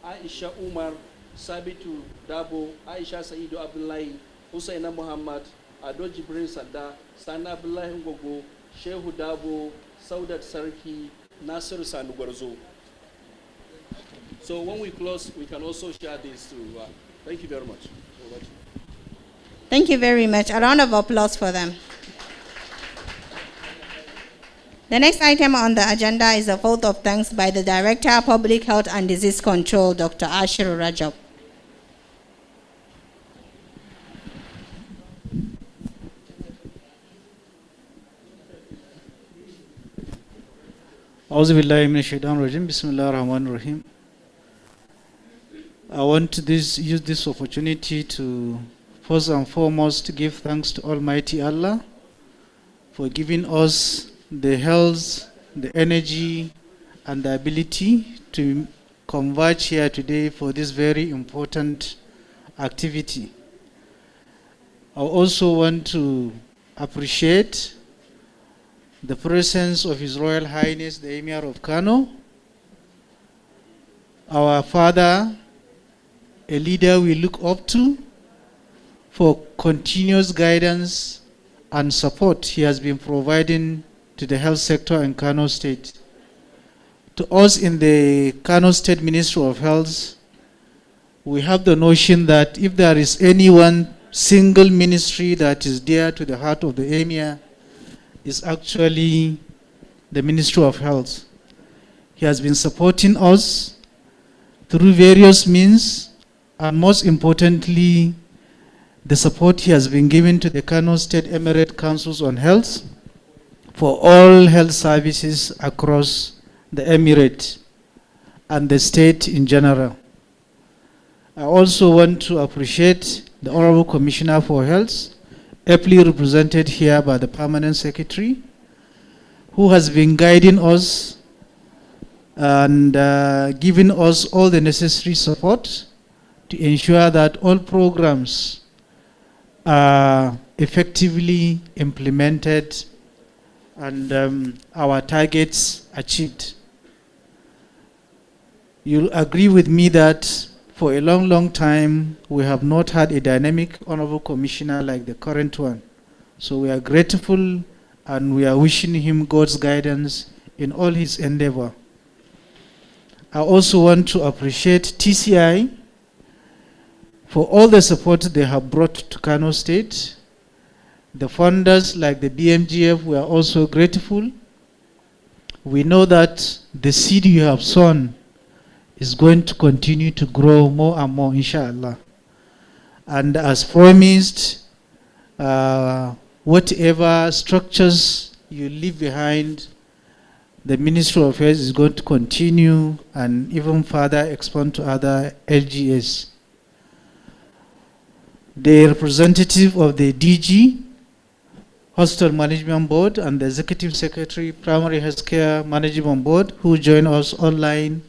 Aisha Umar, Sabitu Dabo, Aisha Saidu Abdullahi, Hussaina Muhammad, Ado Jibril Sadda, Sana Abdullahi Ngogo, Shehu Dabo, Saudat Sarki, Nasir Sanugwarzo. So when we close, we can also share this too. Thank you very much. Thank you very much. A round of applause for them. The next item on the agenda is a vote of thanks by the Director of Public Health and Disease Control, Dr. Ashir Rajab. Bismillahirrahmanirrahim. I want to use this opportunity to first and foremost give thanks to Almighty Allah for giving us the health, the energy, and the ability to converge here today for this very important activity. I also want to appreciate the presence of His Royal Highness, the Emir of Kano, our father, a leader we look up to for continuous guidance and support he has been providing to the health sector in Kano State. To us in the Kano State Ministry of Health, we have the notion that if there is any one single ministry that is dear to the heart of the Emir, is actually the Ministry of Health. He has been supporting us through various means, and most importantly, the support he has been giving to the Kano State Emirate Councils on Health for all health services across the Emirate and the state in general. I also want to appreciate the Honorable Commissioner for Health, aptly represented here by the Permanent Secretary, who has been guiding us and giving us all the necessary support to ensure that all programs are effectively implemented and our targets achieved. You'll agree with me that for a long, long time, we have not had a dynamic Honorable Commissioner like the current one. So we are grateful and we are wishing him God's guidance in all his endeavor. I also want to appreciate TCI for all the support they have brought to Kano State. The funders like the BMGF were also grateful. We know that the seed you have sown is going to continue to grow more and more, inshallah. And as promised, whatever structures you leave behind, the Ministry of Health is going to continue and even further expand to other LGS. The representative of the DG, Hospital Management Board, and the Executive Secretary, Primary Healthcare Management Board, who join us online,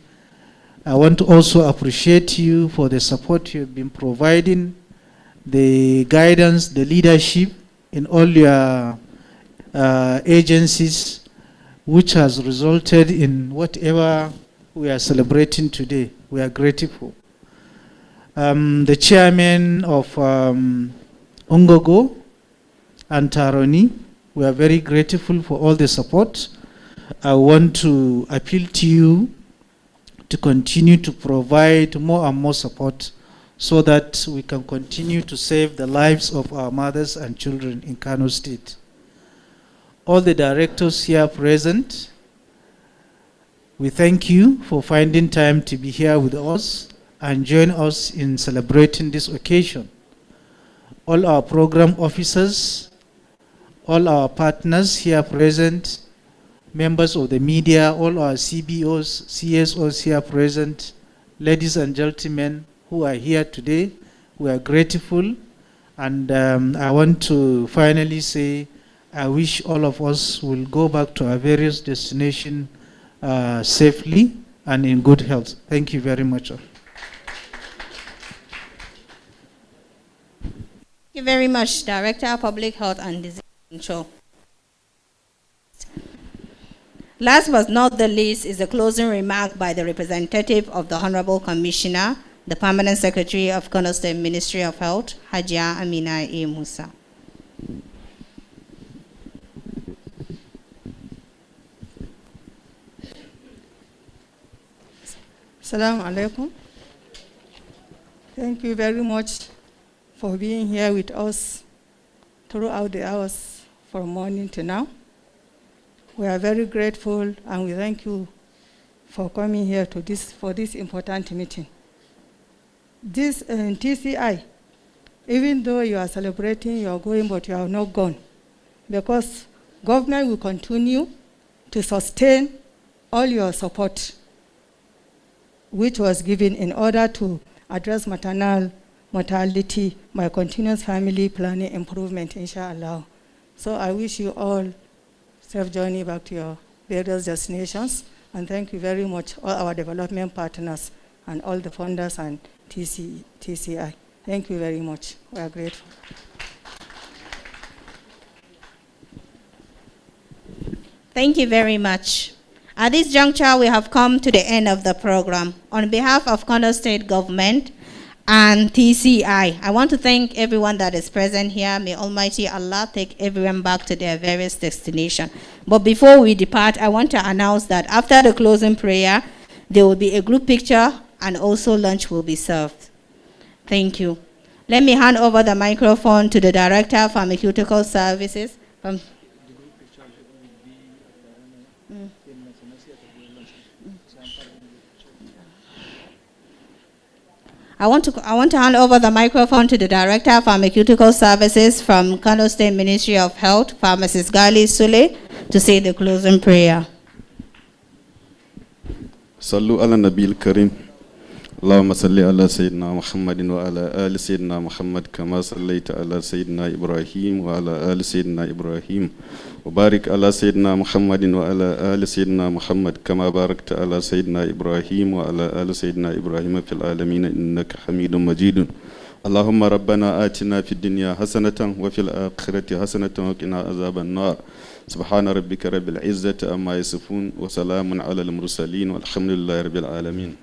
I want to also appreciate you for the support you've been providing, the guidance, the leadership in all your agencies, which has resulted in whatever we are celebrating today. We are grateful. The chairman of Ungogo and Taroni, we are very grateful for all the support. I want to appeal to you to continue to provide more and more support so that we can continue to save the lives of our mothers and children in Kano State. All the directors here present, we thank you for finding time to be here with us and join us in celebrating this occasion. All our program officers, all our partners here present, members of the media, all our CBOs, CSOs here present, ladies and gentlemen who are here today, we are grateful. And I want to finally say, I wish all of us will go back to our various destinations safely and in good health. Thank you very much. Thank you very much, Director of Public Health and Disease Control. Last but not the least is a closing remark by the representative of the Honorable Commissioner, the Permanent Secretary of Kano State Ministry of Health, Hajia Amina A. Musa. Assalamu alaikum. Thank you very much for being here with us throughout the hours from morning to now. We are very grateful and we thank you for coming here to for this important meeting. This TCI, even though you are celebrating, you are going, but you are not gone, because government will continue to sustain all your support which was given in order to address maternal mortality by continuous family planning improvement, inshallah. So I wish you all safe journey back to your various destinations, and thank you very much, all our development partners and all the funders and TCI. Thank you very much. We are grateful. Thank you very much. At this juncture, we have come to the end of the program. On behalf of Kano State Government and TCI, I want to thank everyone that is present here. May Almighty Allah take everyone back to their various destinations. But before we depart, I want to announce that after the closing prayer, there will be a group picture and also lunch will be served. Thank you. Let me hand over the microphone to the Director of Pharmaceutical Services. I want to hand over the microphone to the Director of Pharmaceutical Services from Kano State Ministry of Health, Pharmacist Gali Sule, to say the closing prayer. Sallu ala Nabil Karim. Allahumma salli ala Sayyidina Muhammadin wa ala ali Sayyidina Muhammad kama sallaita ala Sayyidina Ibrahim wa ala ali Sayyidina Ibrahim. وبارك على سيدنا محمد وعلى آل سيدنا محمد كما باركت على سيدنا إبراهيم وعلى آل سيدنا إبراهيم في العالمين إنك حميد مجيد. اللهم ربنا آتنا في الدنيا حسنة وفي الآخرة حسنة وقنا عذاب النار. سبحان ربك رب العزة عما يصفون وسلام على المرسلين والحمد لله رب العالمين.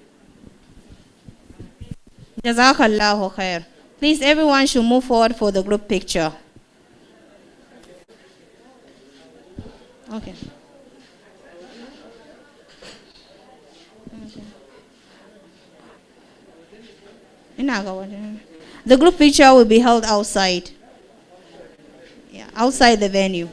Jazakallahu khair. Please, everyone should move forward for the group picture. Okay. The group picture will be held outside. Yeah, outside the venue.